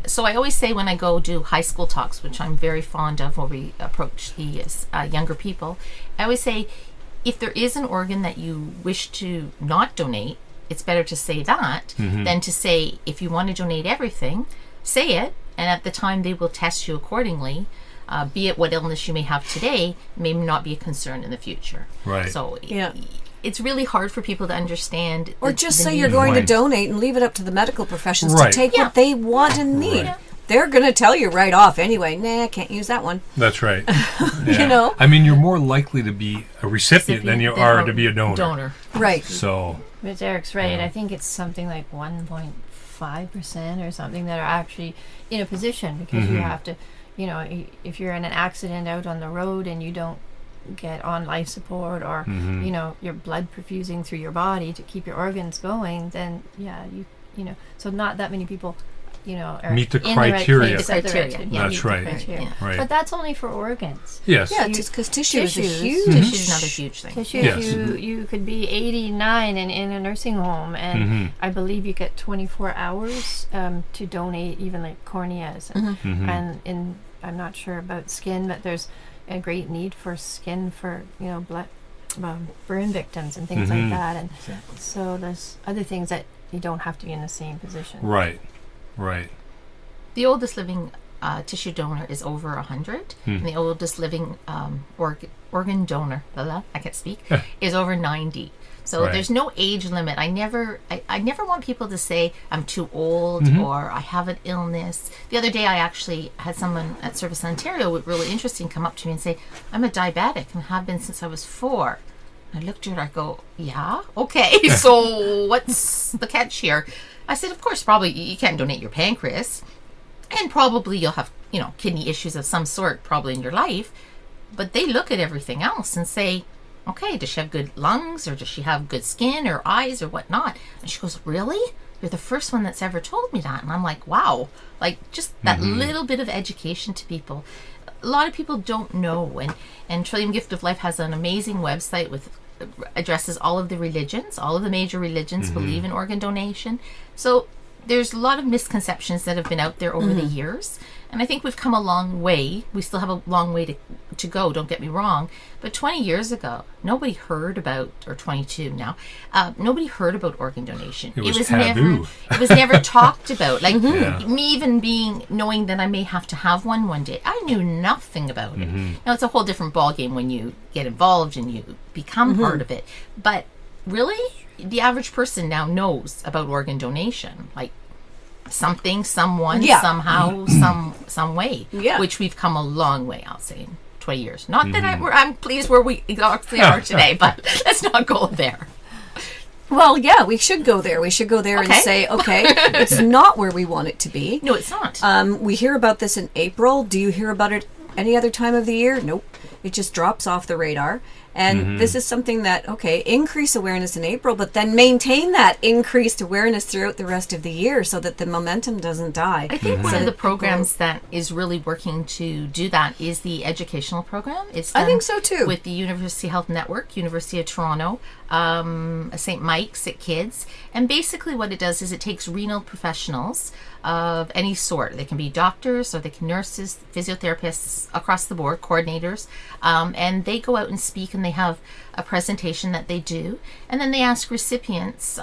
So I always say when I go do high school talks, which I'm very fond of, where we approach the younger people, I always say, if there is an organ that you wish to not donate, it's better to say that than to say, if you want to donate everything, say it, and at the time they will test you accordingly. Be it what illness you may have today, may not be a concern in the future. Right. So it's really hard for people to understand. Or just say you're going to donate and leave it up to the medical professions to take what they want and need. Right. They're going to tell you right off anyway, nah, can't use that one. That's right. You know? I mean, you're more likely to be a recipient than you are to be a donor. Right. So. But Eric's right. I think it's something like 1.5% or something that are actually in a position, because you have to, if you're in an accident out on the road and you don't get on life support, or your blood perfusing through your body to keep your organs going, then so not that many people are Meet the in the right criteria. place The at the criteria, right yeah. time. That's Meet the right. criteria. Yeah. Right. But that's only for organs. Yes. Yeah, because tissue is a Tissues. huge. Tissue is another huge thing. Tissues, Yes. you could be 89 and in a nursing home, and I believe you get 24 hours to donate, even like corneas. And I'm not sure about skin, but there's a great need for skin for blood burn victims and things like that. And so there's other things that you don't have to be in the same position. Right. Right. The oldest living tissue donor is over 100, and the oldest living organ donor, I can't speak, is over 90. So Right. there's no age limit. I never want people to say I'm too old or I have an illness. The other day I actually had someone at Service Ontario, really interesting, come up to me and say, I'm a diabetic and have been since I was 4. I looked at her, I go, yeah, okay, so what's the catch here? I said, of course, probably you can't donate your pancreas, and probably you'll have, kidney issues of some sort probably in your life, but they look at everything else and say, okay, does she have good lungs, or does she have good skin or eyes or whatnot? And she goes, really? You're the first one that's ever told me that. And I'm like, wow, like just that little bit of education to people. A lot of people don't know, and Trillium Gift of Life has an amazing website with addresses all of the religions. All of the major religions believe in organ donation. So there's a lot of misconceptions that have been out there over the years, and I think we've come a long way. We still have a long way to go, don't get me wrong, but 20 years ago nobody heard about, or 22 now, nobody heard about organ donation. It was taboo. It was never talked about. Like Yeah. me even knowing that I may have to have one day, I knew nothing about it. Now it's a whole different ballgame when you get involved and you become part of it, but really the average person now knows about organ donation, like something, someone, Yeah. somehow, some way, Yeah. which we've come a long way, I'll say, in 20 years. Not that I'm pleased where we exactly are today, but let's not go there. Well, yeah, we should go there. We should go there and Okay. say, okay, it's not where we want it to be. No, it's not. We hear about this in April. Do you hear about it any other time of the year? Nope. It just drops off the radar. And this is something that, okay, increase awareness in April, but then maintain that increased awareness throughout the rest of the year so that the momentum doesn't die. I think one So of the that programs that is really working to do that is the educational program. It's I done think so, too. with the University Health Network, University of Toronto, St. Mike's at Kids. And basically what it does is it takes renal professionals of any sort. They can be doctors or they can nurses, physiotherapists, across the board, coordinators, and they go out and speak, and they have a presentation that they do, and then they ask recipients,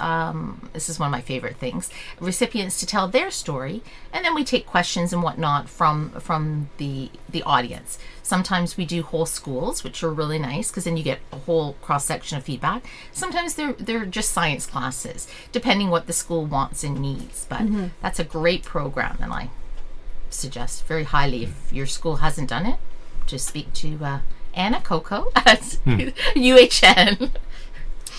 this is one of my favorite things, recipients to tell their story, and then we take questions and whatnot from the audience. Sometimes we do whole schools, which are really nice because then you get a whole cross section of feedback. Sometimes they're just science classes, depending what the school wants and needs. But that's a great program, and I suggest very highly, if your school hasn't done it, just speak to Anna Coco at UHN.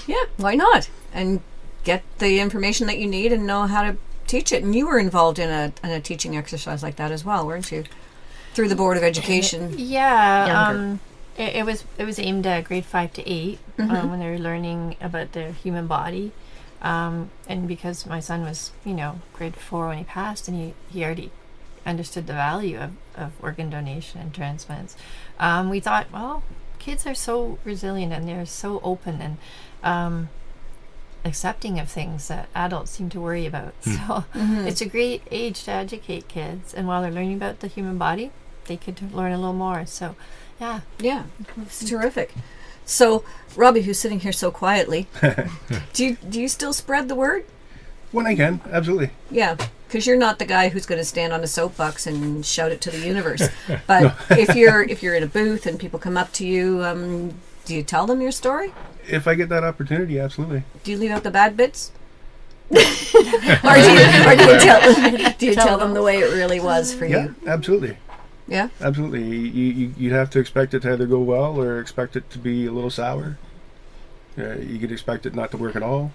Yeah, why not? And get the information that you need and know how to teach it. And you were involved in a teaching exercise like that as well, weren't you? Through the Board of Education. Yeah, Younger. it was aimed at grade 5 to 8 when they were learning about the human body, and because my son was grade 4 when he passed, and he already understood the value of organ donation and transplants, we thought, well, kids are so resilient and they're so open and accepting of things that adults seem to worry about. So it's a great age to educate kids, and while they're learning about the human body, they could learn a little more. So Yeah, it's terrific. So, Robbie, who's sitting here so quietly, do you still spread the word? When I can, absolutely. Yeah, because you're not the guy who's going to stand on a soapbox and shout it to the universe. But if you're in a booth and people come up to you, do you tell them your story? If I get that opportunity, absolutely. Do you leave out the bad bits? or do you tell them the way it really was for Yeah, you? absolutely. Yeah. Absolutely. You'd have to expect it to either go well or expect it to be a little sour. You could expect it not to work at all.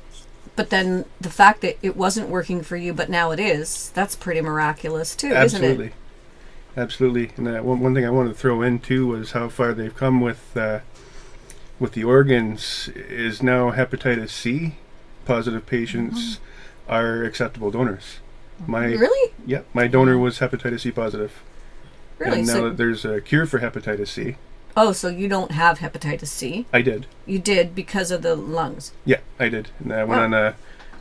But then the fact that it wasn't working for you, but now it is, that's pretty miraculous too, isn't Absolutely. it? Absolutely. And one thing I wanted to throw in too was how far they've come with the organs. Is now hepatitis C positive patients are acceptable donors. Really? Yeah, my donor was hepatitis C positive. Really? And now So, that there's a cure for hepatitis C, so you don't have hepatitis C? I did. You did because of the lungs. Yeah, I did. And I went on a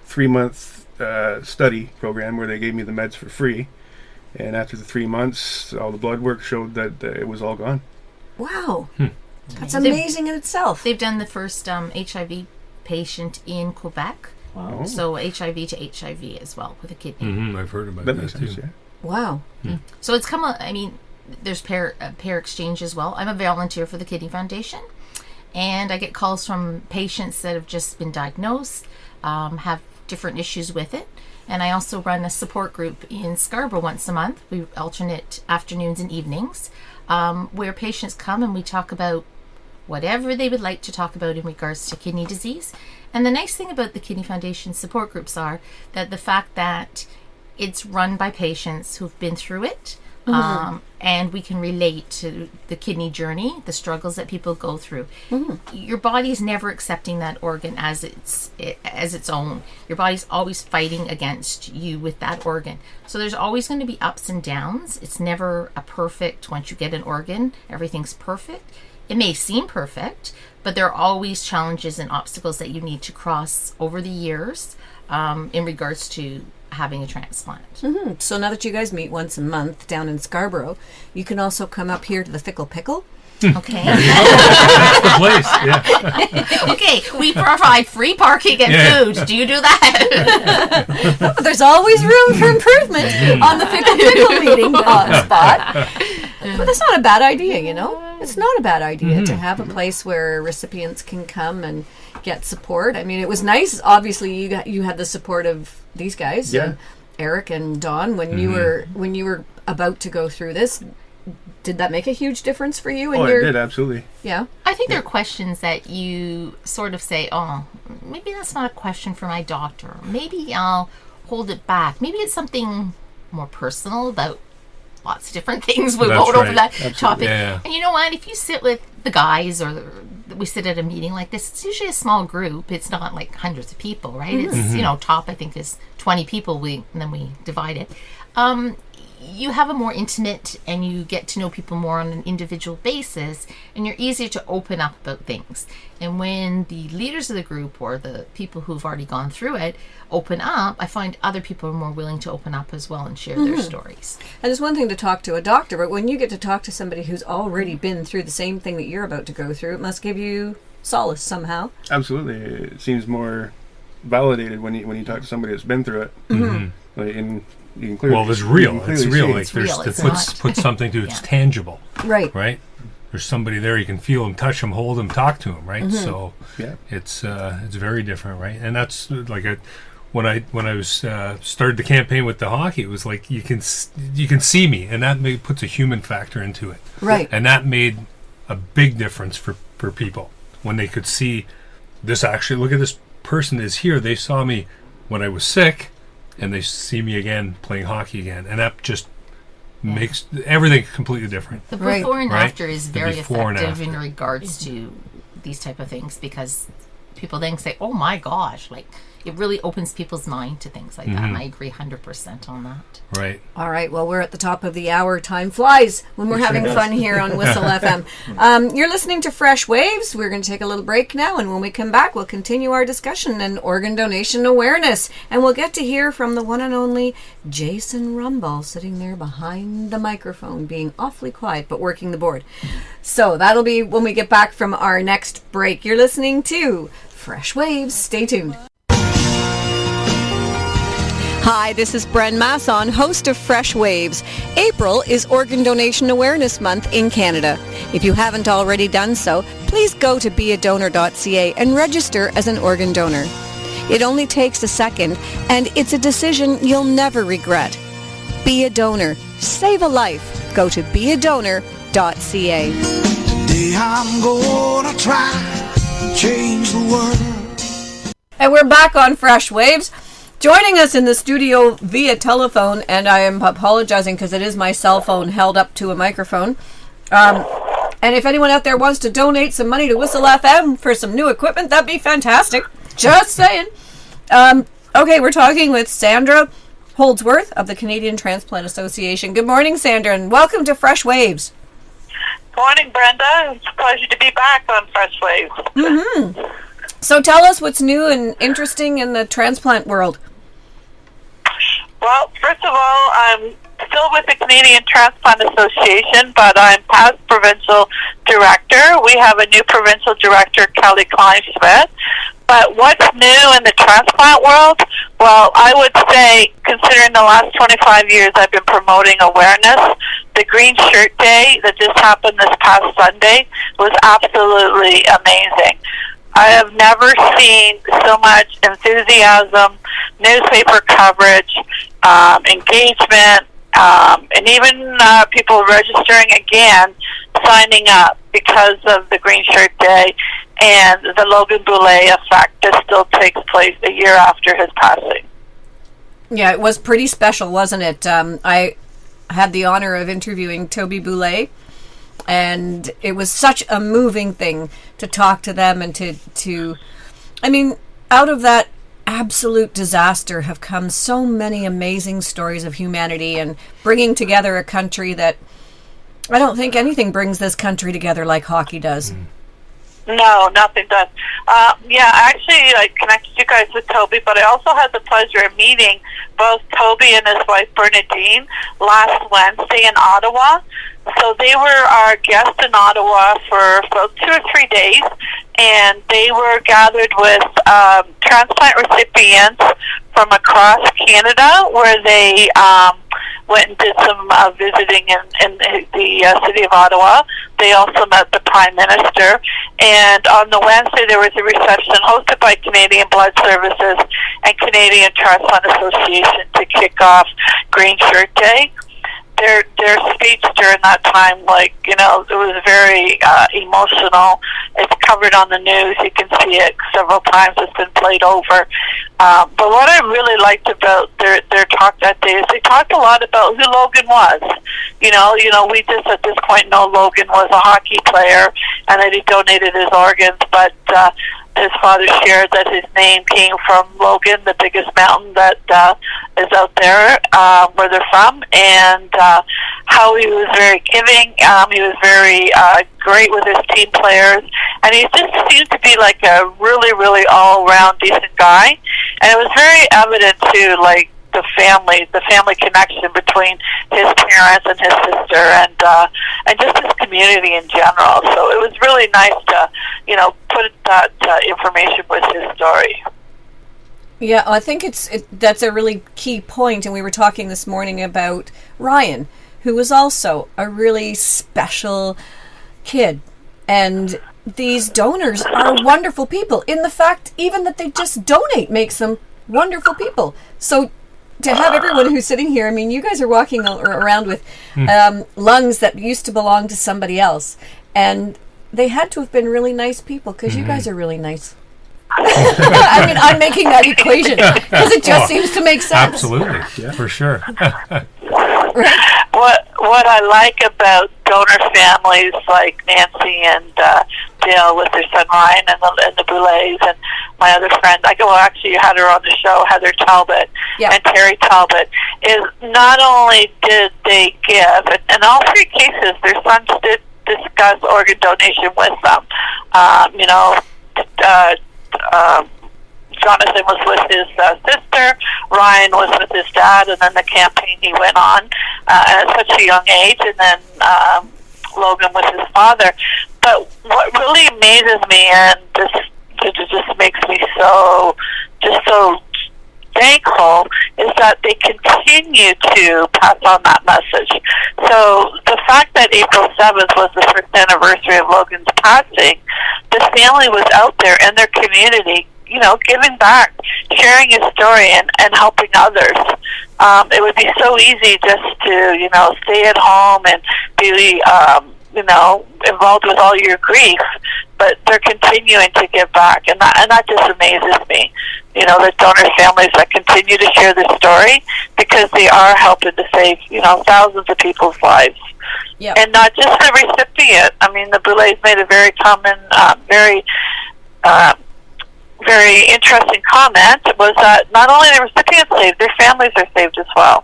3-month study program where they gave me the meds for free. And after the 3 months, all the blood work showed that it was all gone. Wow. That's amazing in itself. They've done the first HIV patient in Quebec. Wow. So HIV to HIV as well with a kidney. I've heard about That that makes too. sense, yeah. Wow. So it's come. I mean, there's pair exchange as well. I'm a volunteer for the Kidney Foundation, and I get calls from patients that have just been diagnosed, have different issues with it. And I also run a support group in Scarborough once a month. We alternate afternoons and evenings, where patients come and we talk about whatever they would like to talk about in regards to kidney disease. And the nice thing about the Kidney Foundation support groups are that the fact that it's run by patients who've been through it, and we can relate to the kidney journey, the struggles that people go through. Your body's never accepting that organ as its own. Your body's always fighting against you with that organ. So there's always going to be ups and downs. It's never a perfect, once you get an organ, everything's perfect. It may seem perfect, but there are always challenges and obstacles that you need to cross over the years in regards to having a transplant. So now that you guys meet once a month down in Scarborough, you can also come up here to the Fickle Pickle. Okay. That's the place, yeah. Okay, we provide free parking and food. Do you do that? But there's always room for improvement on the Fickle Pickle meeting spot. But that's not a bad idea, you know? It's not a bad idea to have a place where recipients can come and get support. I mean, it was nice. Obviously, you had the support of these guys, Eric and Don, when you were about to go through this. Did that make a huge difference for you? It did, absolutely. Yeah. I think there are questions that you sort of say, oh, maybe that's not a question for my doctor. Maybe I'll hold it back. Maybe it's something more personal about lots of different things. We won't over that topic. Yeah. And you know what? If you sit with the guys or we sit at a meeting like this, it's usually a small group. It's not like hundreds of people, right? It's, top I think is 20 people. And then we divide it. You have a more intimate and you get to know people more on an individual basis, and you're easier to open up about things. And when the leaders of the group or the people who've already gone through it open up, I find other people are more willing to open up as well and share their stories. And it's one thing to talk to a doctor, but when you get to talk to somebody who's already been through the same thing that you're about to go through, it must give you solace somehow. Absolutely. It seems more validated when you talk to somebody that's been through it. Like, and you can clearly, It's real. you can It's clearly real. see Like It's real. there's It's put something to it's tangible, Right. right? There's somebody there you can feel them, touch them, hold them, talk to them, right? So it's very different, right? And that's like when I was started the campaign with the hockey, it was like you can see me, and that puts a human factor into it, Right. and that made a big difference for people when they could see this. Actually, look at this person is here. They saw me when I was sick, and they see me again playing hockey again, and that just makes everything completely different. The Right. before and Right. after is The very before and effective in after. regards to these type of things, because people then say, oh my gosh, like it really opens people's mind to things like that. And I agree 100% on that. Right. All right. Well, we're at the top of the hour. Time flies when we're having fun here on Whistle FM. You're listening to Fresh Waves. We're going to take a little break now, and when we come back, we'll continue our discussion and organ donation awareness, and we'll get to hear from the one and only Jason Rumball, sitting there behind the microphone, being awfully quiet but working the board. So that'll be when we get back from our next break. You're listening to Fresh Waves. Stay tuned. Hi, this is Bren Masson, host of Fresh Waves. April is Organ Donation Awareness Month in Canada. If you haven't already done so, please go to beadonor.ca and register as an organ donor. It only takes a second, and it's a decision you'll never regret. Be a donor. Save a life. Go to beadonor.ca. Today I'm gonna try to change the world. And we're back on Fresh Waves. Joining us in the studio via telephone, and I am apologizing because it is my cell phone held up to a microphone. And if anyone out there wants to donate some money to Whistle FM for some new equipment, that'd be fantastic. Just saying. Okay, we're talking with Sandra Holdsworth of the Canadian Transplant Association. Good morning, Sandra, and welcome to Fresh Waves. Good morning, Brenda. It's a pleasure to be back on Freshwaves. Mm-hmm. So tell us what's new and interesting in the transplant world. Well, first of all, I'm still with the Canadian Transplant Association, but I'm past provincial director. We have a new provincial director, Kelly Kleinschmidt. But what's new in the transplant world? Well, I would say, considering the last 25 years I've been promoting awareness, the Green Shirt Day that just happened this past Sunday was absolutely amazing. I have never seen so much enthusiasm, newspaper coverage, engagement, and even people registering again, signing up because of the Green Shirt Day and the Logan Boulet effect that still takes place a year after his passing. Yeah, it was pretty special, wasn't it? I had the honor of interviewing Toby Boulet, and it was such a moving thing to talk to them and to I mean, out of that absolute disaster have come so many amazing stories of humanity and bringing together a country that I don't think anything brings this country together like hockey does. No, nothing does. Actually, I connected you guys with Toby, but I also had the pleasure of meeting both Toby and his wife Bernadine last Wednesday in Ottawa. So they were our guests in Ottawa for about 2 or 3 days, and they were gathered with transplant recipients from across Canada, where they went and did some visiting in the city of Ottawa. They also met the Prime Minister. And on the Wednesday, there was a reception hosted by Canadian Blood Services and Canadian Transplant Association to kick off Green Shirt Day. Their speech during that time, it was very emotional. It's covered on the news. You can see it several times. It's been played over. But what I really liked about their talk that day is they talked a lot about who Logan was. We just at this point know Logan was a hockey player and that he donated his organs, but his father shared that his name came from Logan, the biggest mountain that is out there where they're from, and how he was very giving. He was very great with his team players, and he just seemed to be like a really, really all-around decent guy. And it was very evident too, like the family connection between his parents and his sister, and just his community in general. So it was really nice to, put that information with his story. Yeah, I think that's a really key point, and we were talking this morning about Ryan, who was also a really special kid, and these donors are wonderful people. In the fact, even that they just donate makes them wonderful people. So to have everyone who's sitting here, I mean, you guys are walking around with lungs that used to belong to somebody else, and they had to have been really nice people, because you guys are really nice. I mean, I'm making that equation because it just seems to make sense. Absolutely, yeah, for sure. Right? What I like about donor families like Nancy and Dale with their son Ryan and the Boulets and my other friend, actually you had her on the show, Heather Talbot and Terry Talbot, is not only did they give, in all 3 cases, their sons did discuss organ donation with them. Jonathan was with his sister, Ryan was with his dad, and then the campaign he went on at such a young age, and then Logan with his father. But what really amazes me, and just makes me so thankful, is that they continue to pass on that message. So the fact that April 7th was the 1st anniversary of Logan's passing, the family was out there in their community, giving back, sharing his story, and helping others. It would be so easy just to, stay at home and be, involved with all your grief, but they're continuing to give back, and that just amazes me. The donor families that continue to share their story, because they are helping to save, thousands of people's lives. Yep. And not just the recipient. I mean, the Boulets made a very common, very very interesting comment was that not only the recipients saved, their families are saved as well.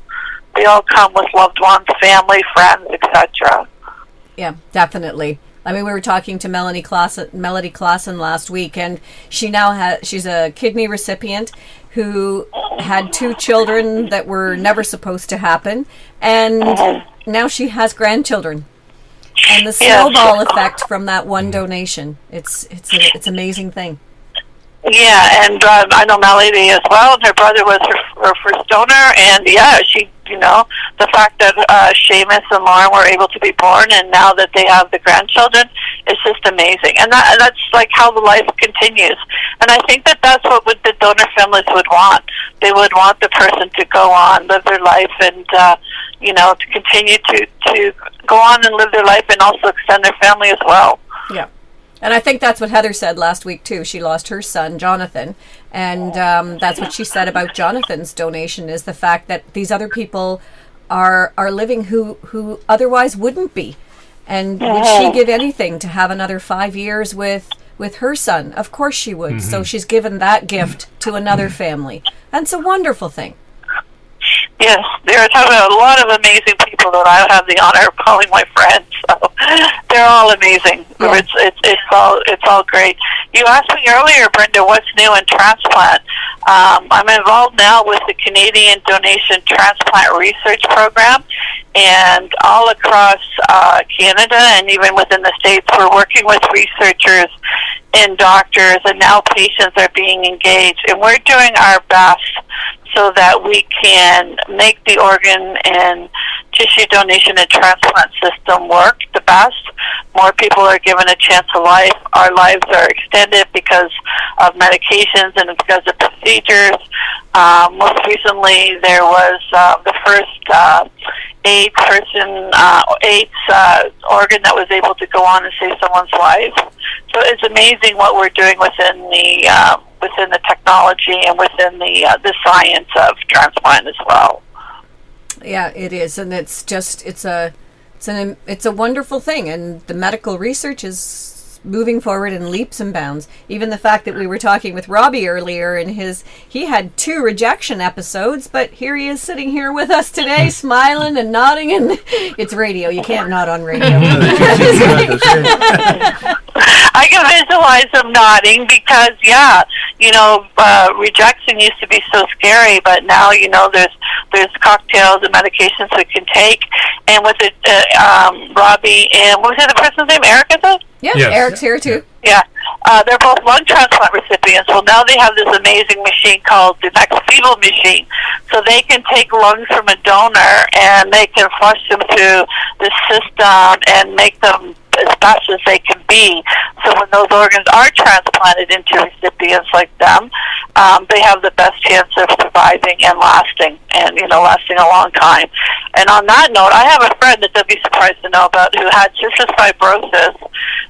They all come with loved ones, family, friends, etc. Yeah, definitely. I mean, we were talking to Melody Clausen last week, and she's a kidney recipient who had 2 children that were never supposed to happen, and now she has grandchildren. And the snowball effect from that one donation, it's an amazing thing. Yeah, and I know Melody as well, and her brother was her first donor, and she, the fact that Seamus and Lauren were able to be born, and now that they have the grandchildren, it's just amazing. And that's like how the life continues. And I think that's what the donor families would want. They would want the person to go on, live their life, and, to continue to go on and live their life and also extend their family as well. Yeah. And I think that's what Heather said last week, too. She lost her son, Jonathan. And that's what she said about Jonathan's donation, is the fact that these other people are living who otherwise wouldn't be. And would she give anything to have another 5 years with her son? Of course she would. Mm-hmm. So she's given that gift to another family. And it's a wonderful thing. Yes, there are a lot of amazing people that I have the honor of calling my friends. So they're all amazing. Yeah. It's all great. You asked me earlier, Brenda, what's new in transplant. I'm involved now with the Canadian Donation Transplant Research Program, and all across Canada and even within the States, we're working with researchers and doctors, and now patients are being engaged, and we're doing our best so that we can make the organ and tissue donation and transplant system work the best. More people are given a chance of life. Our lives are extended because of medications and because of procedures. Most recently, there was the first AIDS organ that was able to go on and save someone's life. So it's amazing what we're doing within the technology and within the science of transplant as well. Yeah, it is, and it's a wonderful thing, and the medical research is moving forward in leaps and bounds. Even the fact that we were talking with Robbie earlier, and he had 2 rejection episodes, but here he is sitting here with us today, smiling and nodding, and it's radio. You can't nod on radio. I can visualize him nodding because, rejection used to be so scary, but now, there's cocktails and medications we can take. And with it, Robbie and, what was the person's name, Eric, is it? Yeah, yes. Eric's here too. Yeah. They're both lung transplant recipients. Well, now they have this amazing machine called the Next Fetal machine. So they can take lungs from a donor and they can flush them through the system and make them as best as they can be. So when those organs are transplanted into recipients like them, they have the best chance of surviving and lasting, and lasting a long time. And on that note, I have a friend that they'll be surprised to know about who had cystic fibrosis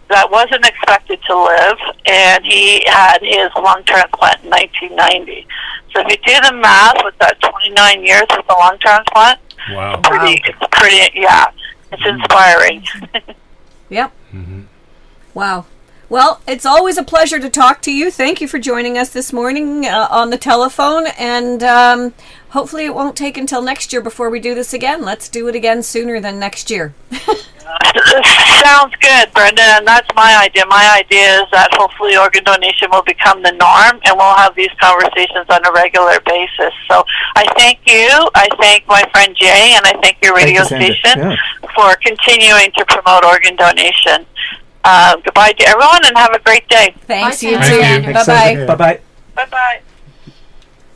that wasn't expected to live, and he had his lung transplant in 1990. So if you do the math with that 29 years with the lung transplant, wow. It's inspiring. Yep. Mm-hmm. Wow. Well, it's always a pleasure to talk to you. Thank you for joining us this morning on the telephone, and hopefully it won't take until next year before we do this again. Let's do it again sooner than next year. Sounds good, Brenda, and that's my idea. My idea is that hopefully organ donation will become the norm, and we'll have these conversations on a regular basis. So I thank you, I thank my friend Jay, and I thank your radio station for continuing to promote organ donation. Goodbye to everyone, and have a great day. Thanks, Bye, you Sandra. too. Bye-bye. Bye-bye. Bye-bye.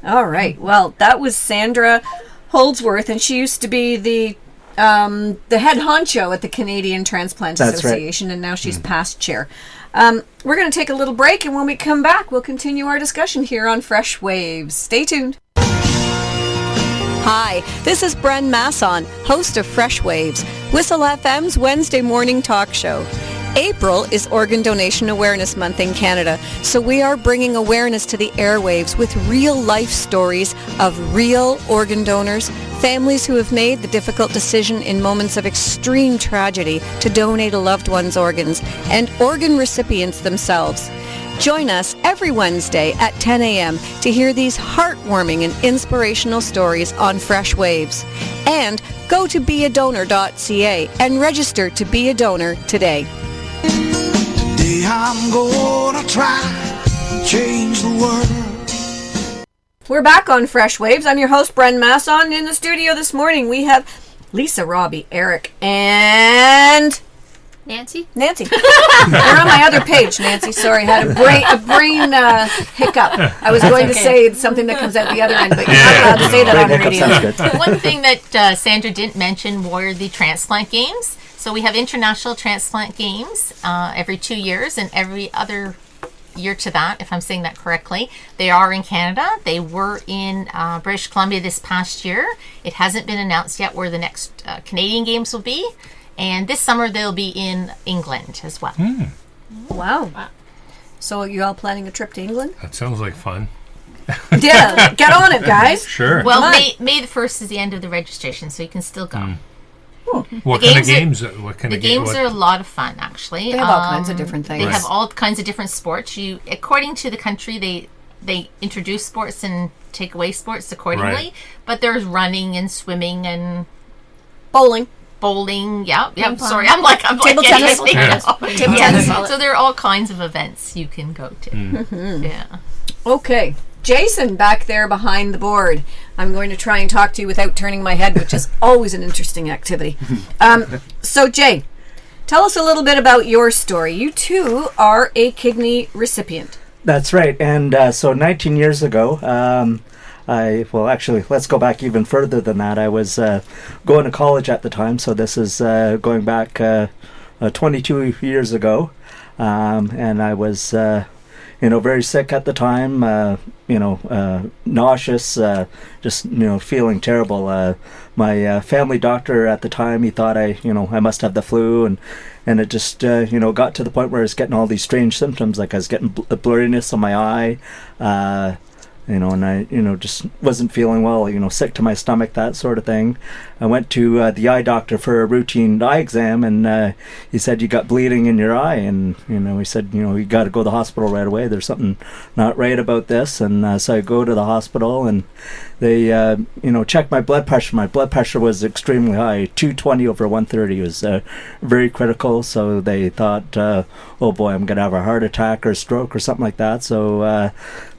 All right. Well, that was Sandra Holdsworth, and she used to be the head honcho at the Canadian Transplant Association, and now she's past chair. We're going to take a little break, and when we come back, we'll continue our discussion here on Fresh Waves. Stay tuned. Hi, this is Bren Masson, host of Fresh Waves, Whistle FM's Wednesday morning talk show. April is Organ Donation Awareness Month in Canada, so we are bringing awareness to the airwaves with real-life stories of real organ donors, families who have made the difficult decision in moments of extreme tragedy to donate a loved one's organs, and organ recipients themselves. Join us every Wednesday at 10 a.m. to hear these heartwarming and inspirational stories on Freshwaves. And go to beadonor.ca and register to be a donor today. Today I'm gonna try to change the world. We're back on Freshwaves. I'm your host, Bren Masson. In the studio this morning, we have Lisa, Robbie, Eric, and Nancy? Nancy. You're on my other page, Nancy. Sorry, I had a brain hiccup. I was going to say something that comes out the other end, but you're not allowed to say that on radio. One thing that Sandra didn't mention were the transplant games. So we have international transplant games every 2 years, and every other year to that, if I'm saying that correctly. They are in Canada. They were in British Columbia this past year. It hasn't been announced yet where the next Canadian games will be. And this summer they'll be in England as well. Wow. So you all planning a trip to England? That sounds like fun. Yeah, get on it, guys. Sure. Well, May the 1st is the end of the registration, so you can still go. What kind of games? What kind The of games are a lot of fun, actually. They have all kinds of different things. They have all kinds of different sports. According to the country, they introduce sports and take away sports accordingly. Right. But there's running and swimming and Bowling. Yeah. Sorry, I'm Table tennis. Table tennis. So there are all kinds of events you can go to. Yeah. Okay. Jason, back there behind the board. I'm going to try and talk to you without turning my head, which is always an interesting activity. So, Jay, tell us a little bit about your story. You, too, are a kidney recipient. That's right. And so 19 years ago, actually, let's go back even further than that. I was going to college at the time, so this is going back 22 years ago. And I was, very sick at the time, nauseous, just, feeling terrible. My family doctor at the time, he thought I must have the flu, and it just, got to the point where I was getting all these strange symptoms, like I was getting blurriness on my eye, and I, just wasn't feeling well, sick to my stomach, that sort of thing. I went to the eye doctor for a routine eye exam, and he said, you got bleeding in your eye, and, he said, you got to go to the hospital right away. There's something not right about this. And so I go to the hospital, and they, checked my blood pressure. My blood pressure was extremely high, 220 over 130. It was very critical, so they thought, oh boy, I'm going to have a heart attack or a stroke or something like that. So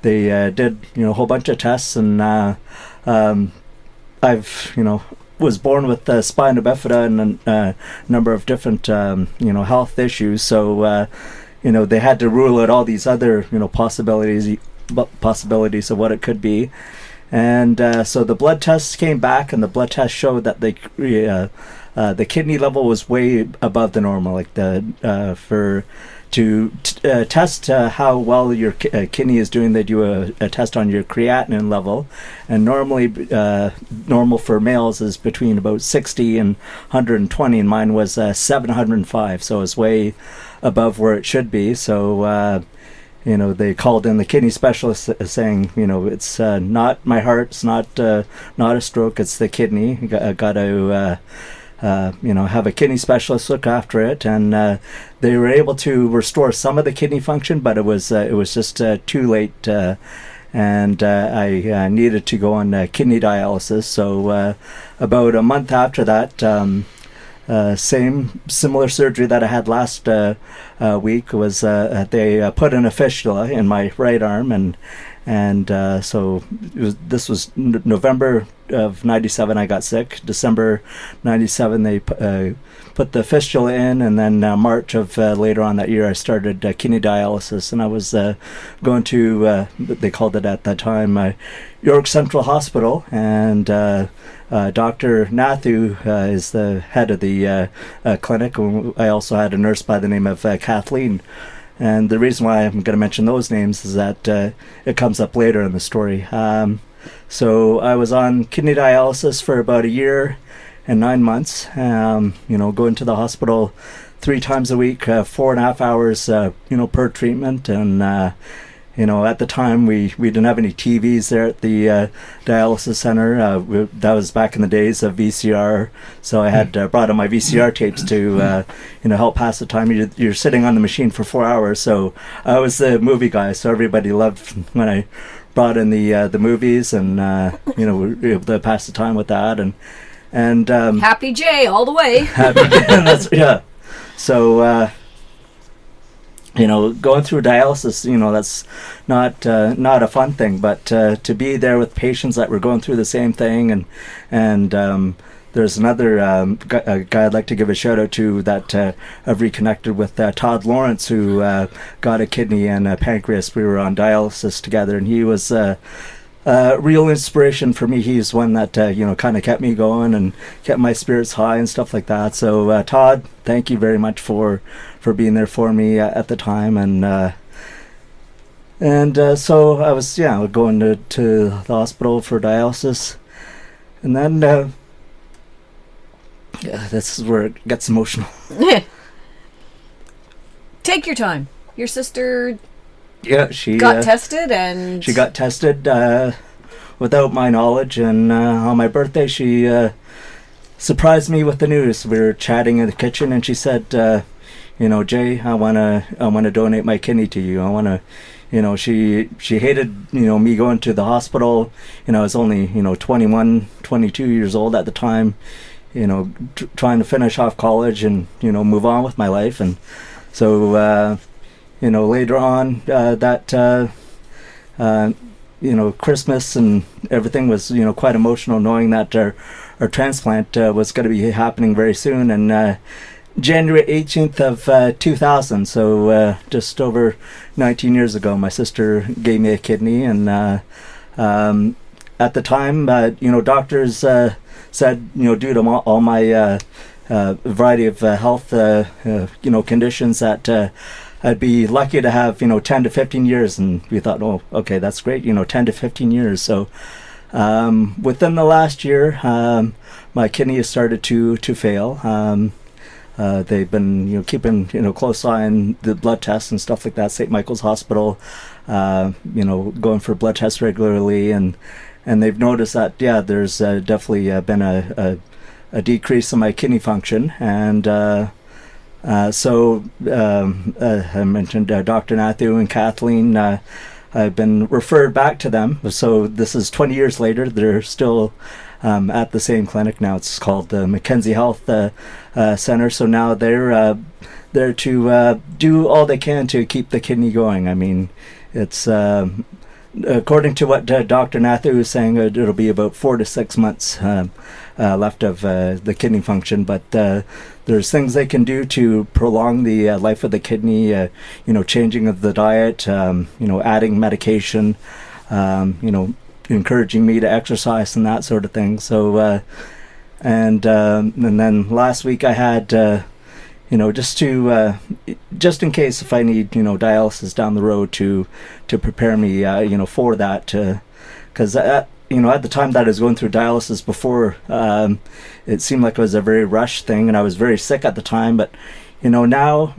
they did, a whole bunch of tests, and I've, was born with spina bifida and a number of different, health issues. So, they had to rule out all these other, possibilities of what it could be. And so the blood tests came back, and the blood test showed that the kidney level was way above the normal. Like to test how well your kidney is doing, they do a test on your creatinine level, and normally normal for males is between about 60 and 120, and mine was 705, so it's way above where it should be. So they called in the kidney specialist saying, it's not my heart, it's not a stroke, it's the kidney. I got to have a kidney specialist look after it, and they were able to restore some of the kidney function, but it was just too late, and I needed to go on kidney dialysis. So about a month after that, similar surgery that I had last week was they put in a fistula in my right arm, and so this was November of 97 I got sick. December 97 they put the fistula in, and then March of later on that year I started kidney dialysis, and I was going to they called it at that time York Central Hospital, and Dr. Nathu is the head of the clinic. I also had a nurse by the name of Kathleen. And the reason why I'm going to mention those names is that it comes up later in the story. So I was on kidney dialysis for about a year and 9 months, going to the hospital 3 times a week, 4.5 hours, per treatment. And, at the time we didn't have any TVs there at the dialysis center. That was back in the days of VCR, so I had brought in my VCR tapes to help pass the time. You're sitting on the machine for 4 hours, so I was the movie guy. So everybody loved when I brought in the movies, and we were able to pass the time with that, and Happy Jay all the way. yeah. So. Going through dialysis, that's not a fun thing, but to be there with patients that were going through the same thing, and there's another guy I'd like to give a shout out to that I've reconnected with, Todd Lawrence, who got a kidney and a pancreas. We were on dialysis together, and he was real inspiration for me. He's one that kind of kept me going and kept my spirits high and stuff like that. So Todd, thank you very much for being there for me at the time, and so I was going to the hospital for dialysis, and then this is where it gets emotional. Take your time. Your sister she got tested, and she got tested without my knowledge, and on my birthday she surprised me with the news. We were chatting in the kitchen, and she said, Jay, I wanna donate my kidney to you. I wanna, she hated me going to the hospital. I was only 21, 22 years old at the time. Trying to finish off college and move on with my life, and so later on Christmas and everything was quite emotional, knowing that our transplant was going to be happening very soon, and January 18th of 2000, so just over 19 years ago, my sister gave me a kidney, and at the time doctors said due to all my variety of health conditions that I'd be lucky to have 10 to 15 years, and we thought, oh, okay, that's great, 10 to 15 years. So within the last year, my kidney has started to fail. They've been keeping close eye on the blood tests and stuff like that. St. Michael's Hospital, going for blood tests regularly, and they've noticed that there's definitely been a decrease in my kidney function, and so I mentioned Dr. Nathu and Kathleen. I've been referred back to them. So this is 20 years later. They're still at the same clinic now. It's called the Mackenzie Health Center. So now they're there to do all they can to keep the kidney going. I mean, it's according to what Dr. Nathu is saying, it'll be about 4 to 6 months left of the kidney function, but there's things they can do to prolong the life of the kidney, changing of the diet, adding medication, encouraging me to exercise and that sort of thing. So, and then last week I had, just in case if I need, dialysis down the road to prepare me, for that, because at the time that I was going through dialysis before, it seemed like it was a very rushed thing, and I was very sick at the time, but now,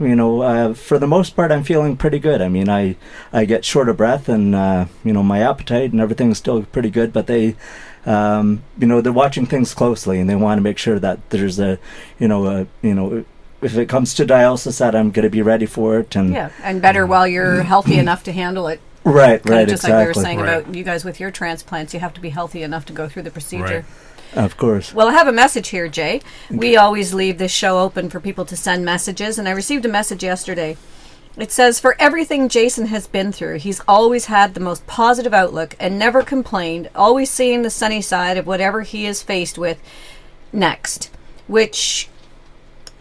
for the most part, I'm feeling pretty good. I mean, I get short of breath, and my appetite and everything's still pretty good, but they they're watching things closely, and they want to make sure that there's if it comes to dialysis, that I'm going to be ready for it, and better while you're healthy enough to handle it. Right, Just exactly. like we were saying about you guys with your transplants, you have to be healthy enough to go through the procedure. Right. Of course. Well, I have a message here, Jay. We always leave this show open for people to send messages, and I received a message yesterday. It says, for everything Jason has been through, he's always had the most positive outlook and never complained, always seeing the sunny side of whatever he is faced with next, which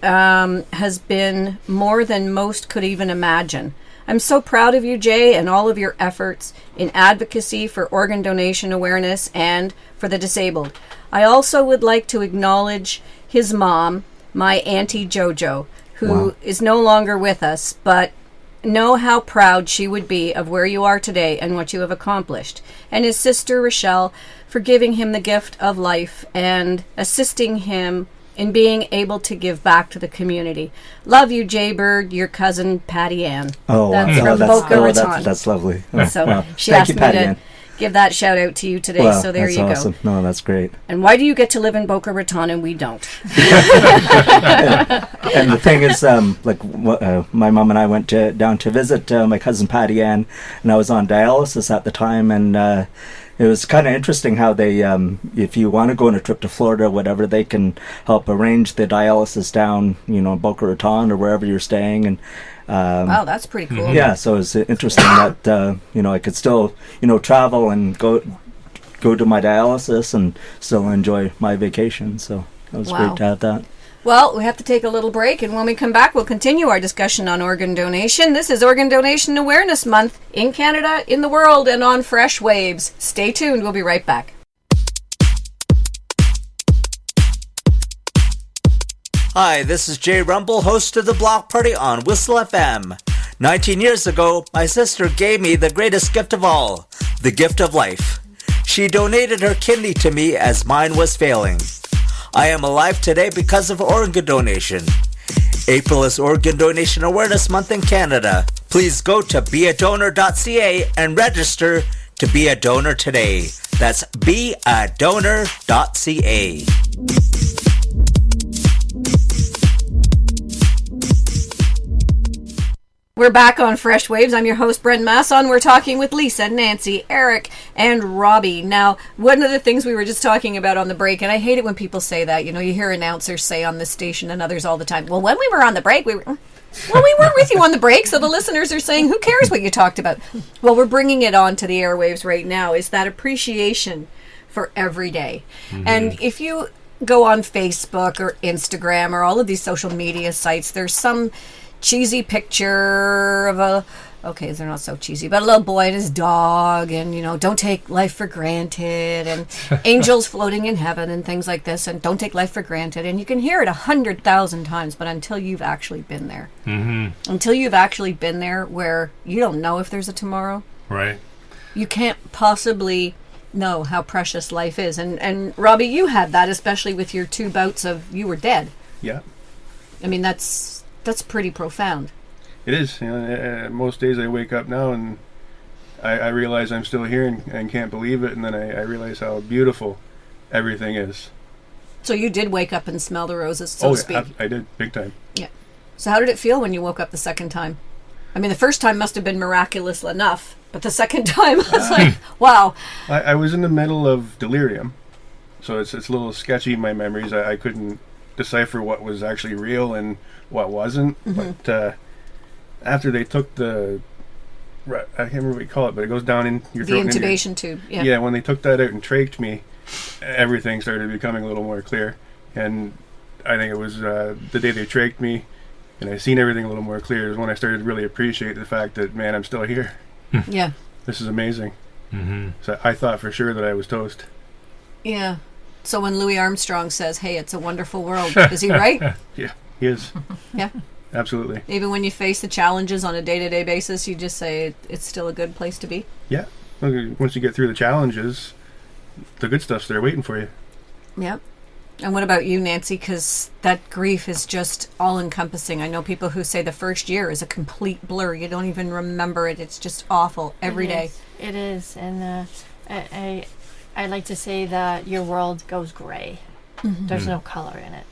has been more than most could even imagine. I'm so proud of you, Jay, and all of your efforts in advocacy for organ donation awareness and for the disabled. I also would like to acknowledge his mom, my Auntie Jojo, who is no longer with us, but know how proud she would be of where you are today and what you have accomplished, and his sister Rochelle for giving him the gift of life and assisting him in being able to give back to the community. Love you, Jay Bird, your cousin Patty Ann. Oh, That's wow. from Boca Raton. That's lovely. Oh, So wow. she Thank asked you, me Patty to Ann. give that shout out to you today. Wow, So there that's you awesome. go. No, that's great. And why do you get to live in Boca Raton and we don't? And the thing is, my mom and I went down to visit my cousin Patty Ann, and I was on dialysis at the time, and it was kind of interesting how they, if you want to go on a trip to Florida or whatever, they can help arrange the dialysis down, in Boca Raton or wherever you're staying, and Wow, that's pretty cool. yeah, so it's interesting that I could still travel and go to my dialysis and still enjoy my vacation. So it was Wow. great to have that. Well, we have to take a little break, and when we come back, we'll continue our discussion on organ donation. This is Organ Donation Awareness Month in Canada, in the world, and on Freshwaves. Stay tuned. We'll be right back. Hi, this is Jay Rumble, host of the Block Party on Whistle FM. 19 years ago, my sister gave me the greatest gift of all, the gift of life. She donated her kidney to me as mine was failing. I am alive today because of organ donation. April is Organ Donation Awareness Month in Canada. Please go to beadonor.ca and register to be a donor today. That's beadonor.ca. We're back on Fresh Waves. I'm your host, Brent Masson. We're talking with Lisa, Nancy, Eric, and Robbie. Now, one of the things we were just talking about on the break, and I hate it when people say that. You hear announcers say on this station and others all the time, well, when we were on the break, we weren't with you on the break, so the listeners are saying, who cares what you talked about? Well, we're bringing it on to the airwaves right now, is that appreciation for every day. Mm-hmm. And if you go on Facebook or Instagram or all of these social media sites, there's some cheesy picture of they're not so cheesy, but a little boy and his dog, and don't take life for granted, and angels floating in heaven and things like this, and don't take life for granted. And you can hear it 100,000 times, but until you've actually been there, until you've actually been there where you don't know if there's a tomorrow, Right. you can't possibly know how precious life is. And Robbie, you had that, especially with your 2 bouts of you were dead. Yeah. I mean, that's pretty profound. It is. Most days I wake up now and I realize I'm still here and can't believe it, and then I realize how beautiful everything is. So you did wake up and smell the roses, so to speak. Yeah, I did, big time. Yeah. So how did it feel when you woke up the second time? I mean, the first time must have been miraculous enough, but the second time I was like, wow. I was in the middle of delirium, so it's a little sketchy, my memories. I couldn't decipher what was actually real and what wasn't. Mm-hmm. But after they took I can't remember what you call it, but it goes down in your throat. The intubation tube, yeah. Yeah, when they took that out and trached me, everything started becoming a little more clear. And I think it was the day they trached me and I seen everything a little more clear is when I started to really appreciate the fact that, man, I'm still here. Yeah. This is amazing. Mm-hmm. So I thought for sure that I was toast. Yeah. So when Louis Armstrong says, hey, it's a wonderful world, is he right? Yeah, he is. Yeah. Absolutely. Even when you face the challenges on a day-to-day basis, you just say it's still a good place to be? Yeah. Once you get through the challenges, the good stuff's there waiting for you. Yep. And what about you, Nancy? Because that grief is just all-encompassing. I know people who say the first year is a complete blur. You don't even remember it. It's just awful every day. It is. And I like to say that your world goes gray. Mm-hmm. There's no color in it.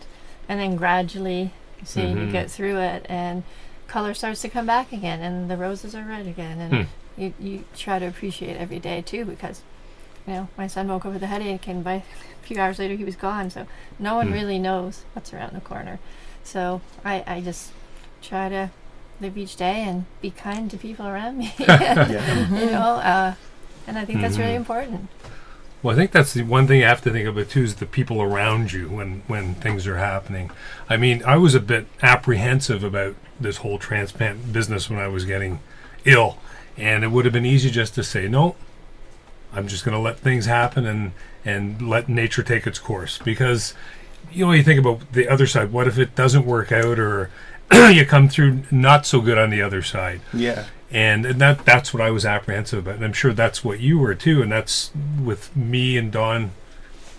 And then gradually, you get through it, and color starts to come back again, and the roses are red again. And you try to appreciate every day, too, because, my son woke up with a headache, and by a few hours later he was gone. So no one really knows what's around the corner. So I just try to live each day and be kind to people around me. And I think that's really important. Well, I think that's the one thing you have to think about too, is the people around you when things are happening. I mean, I was a bit apprehensive about this whole transplant business when I was getting ill, and it would have been easy just to say, no, I'm just going to let things happen and let nature take its course. Because, you think about the other side. What if it doesn't work out, or you come through not so good on the other side? Yeah. And that's what I was apprehensive about. And I'm sure that's what you were too. And that's with me and Dawn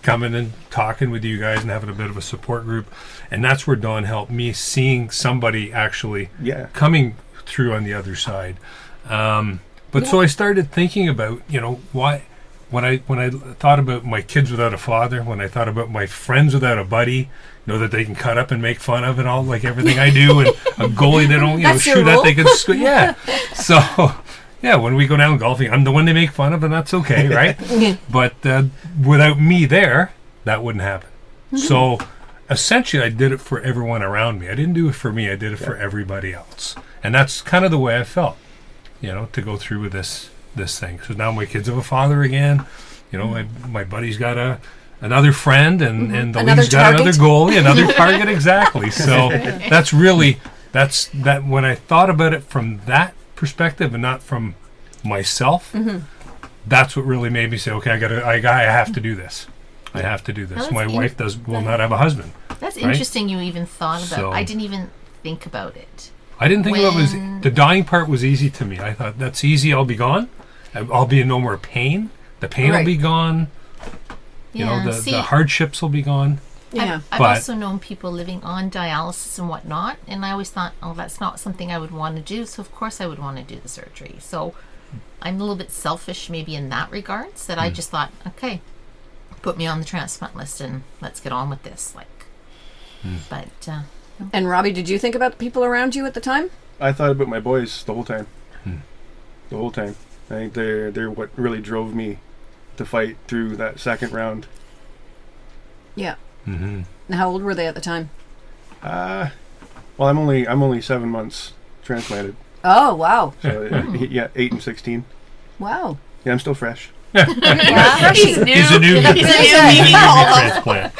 coming and talking with you guys and having a bit of a support group. And that's where Dawn helped me, seeing somebody actually coming through on the other side. So I started thinking about, why, when I thought about my kids without a father, when I thought about my friends without a buddy, that they can cut up and make fun of and all, like everything I do, and a goalie they don't, shoot at, they can score. Yeah. So, when we go down golfing, I'm the one they make fun of, and that's okay, right? But without me there, that wouldn't happen. So, essentially, I did it for everyone around me. I didn't do it for me. I did it for everybody else. And that's kind of the way I felt, to go through with this thing. So now my kids have a father again. My buddy's got another friend, and the league's got another goalie, another target, exactly. So that's that. When I thought about it from that perspective and not from myself, that's what really made me say, okay, I have to do this. I have to do this. My wife will not have a husband. That's interesting. You even thought about. I didn't even think about it. I didn't think about it. The dying part was easy to me. I thought, that's easy. I'll be gone. I'll be in no more pain. The pain will be gone. The hardships will be gone. Yeah. I've also known people living on dialysis and whatnot, and I always thought, that's not something I would want to do, so of course I would want to do the surgery. So I'm a little bit selfish maybe in that regards, that I just thought, okay, put me on the transplant list and let's get on with this. But... And Robbie, did you think about the people around you at the time? I thought about my boys the whole time. The whole time. I think they're what really drove me to fight through that second round. Yeah. And how old were they at the time? Well, I'm only 7 months transplanted. Oh, wow. So 8 and 16. Wow. Yeah, I'm still fresh. He's new. He's a new transplant.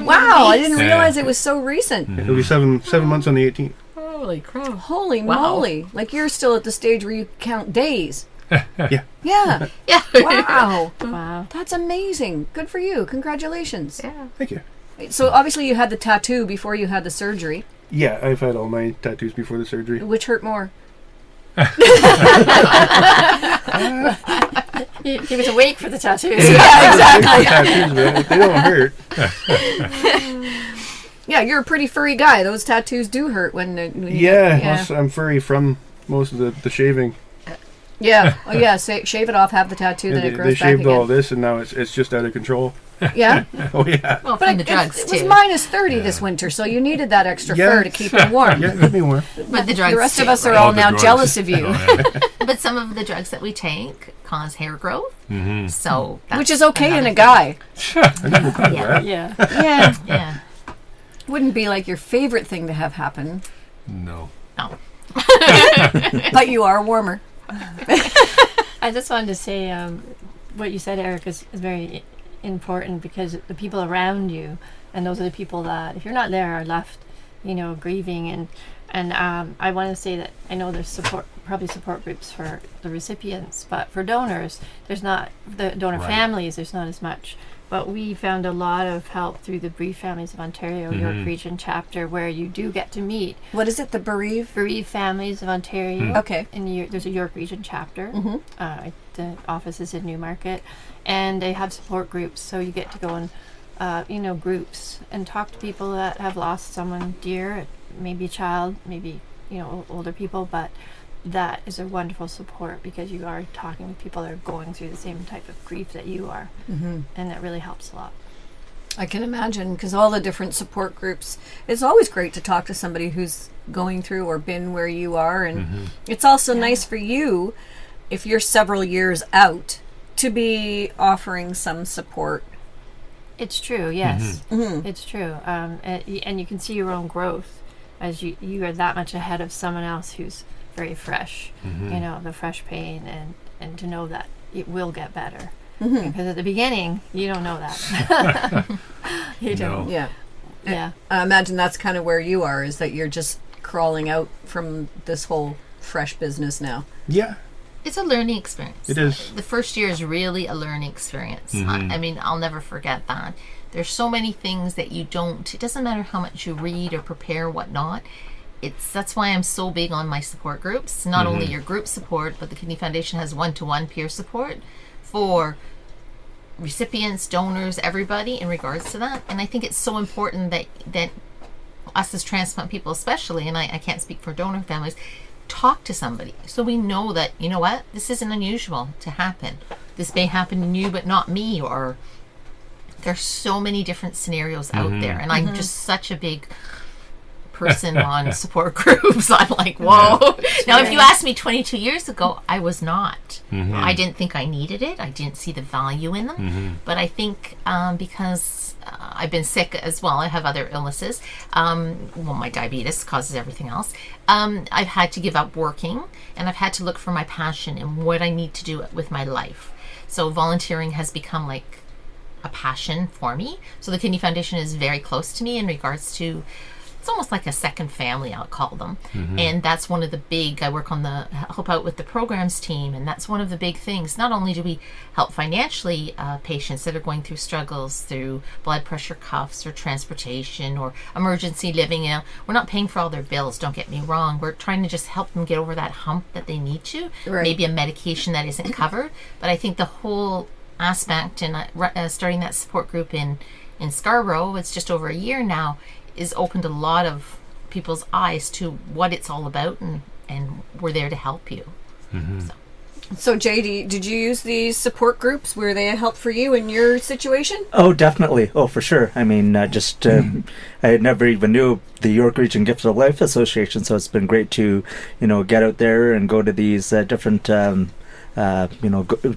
Wow, I didn't realize it was so recent. It'll be 7 months on the 18th. Holy crap. Holy moly. Like you're still at the stage where you count days. Yeah. Yeah. Yeah. Wow. Wow. That's amazing. Good for you. Congratulations. Yeah. Thank you. So obviously you had the tattoo before you had the surgery. Yeah, I've had all my tattoos before the surgery. Which hurt more? He was awake for the tattoos. Yeah, exactly. Tattoos, they don't hurt. Yeah, you're a pretty furry guy. Those tattoos do hurt when also, I'm furry from most of the shaving. Yeah. Oh yeah. Shave it off. Have the tattoo. Then it grows they back shaved again. all this, and now it's just out of control. Yeah. Oh yeah. Well, But from the drugs it too. was minus 30 this winter, so you needed that extra fur to keep you warm. Yeah, keep me warm. But the drugs The rest of too, us are right? all the now drugs. jealous of you, But some of the drugs that we take cause hair growth. So that's which is okay in another a guy. I never thought of that. Yeah. Yeah. thing. Yeah. Wouldn't be like your favorite thing to have happen, No. No. but you are warmer. I just wanted to say what you said, Eric, is very important, because the people around you, and those are the people that, if you're not there, are left, grieving. And I want to say that I know there's probably support groups for the recipients, but for donors, there's not, the donor families, there's not as much. But we found a lot of help through the Bereaved Families of Ontario, York Region chapter, where you do get to meet What is it? The bereaved? Bereaved Families of Ontario. Okay. And there's a York Region chapter. The office is in Newmarket, and they have support groups. So you get to go in, groups and talk to people that have lost someone dear, maybe a child, maybe older people. But that is a wonderful support, because you are talking to people that are going through the same type of grief that you are, and that really helps a lot. I can imagine, because all the different support groups, it's always great to talk to somebody who's going through or been where you are. And it's also nice for you, if you're several years out, to be offering some support. It's true, yes. It's true. And you can see your own growth as you are that much ahead of someone else who's very fresh, the fresh pain, and to know that it will get better. Because at the beginning, you don't know that. You don't. Yeah. Yeah. I imagine that's kind of where you are, is that you're just crawling out from this whole fresh business now. Yeah. It's a learning experience. It is. The first year is really a learning experience. I mean, I'll never forget that. There's so many things that it doesn't matter how much you read or prepare, whatnot. That's why I'm so big on my support groups. Not only your group support, but the Kidney Foundation has one-to-one peer support for recipients, donors, everybody in regards to that. And I think it's so important that us as transplant people especially, and I can't speak for donor families, talk to somebody so we know that, you know what, this isn't unusual to happen. This may happen to you but not me, or there's so many different scenarios out there. And I'm just such a big person on support groups. I'm like, whoa. Now, if you asked me 22 years ago, I was not. I didn't think I needed it. I didn't see the value in them. But I think because I've been sick as well, I have other illnesses. My diabetes causes everything else. I've had to give up working, and I've had to look for my passion and what I need to do with my life. So volunteering has become like a passion for me. So the Kidney Foundation is very close to me in regards to, it's almost like a second family, I'll call them. And that's one of the big, I work on the, help out with the programs team, and that's one of the big things. Not only do we help financially patients that are going through struggles through blood pressure cuffs or transportation or emergency living. We're not paying for all their bills, don't get me wrong. We're trying to just help them get over that hump that they need to. Maybe a medication that isn't covered. But I think the whole aspect, and starting that support group in Scarborough, it's just over a year now, is opened a lot of people's eyes to what it's all about, and we're there to help you. So Jay, did you use these support groups? Were they a help for you in your situation? Oh, definitely. Oh, for sure. I mean, I had never even knew the York Region Gift of Life Association, so it's been great to, get out there and go to these different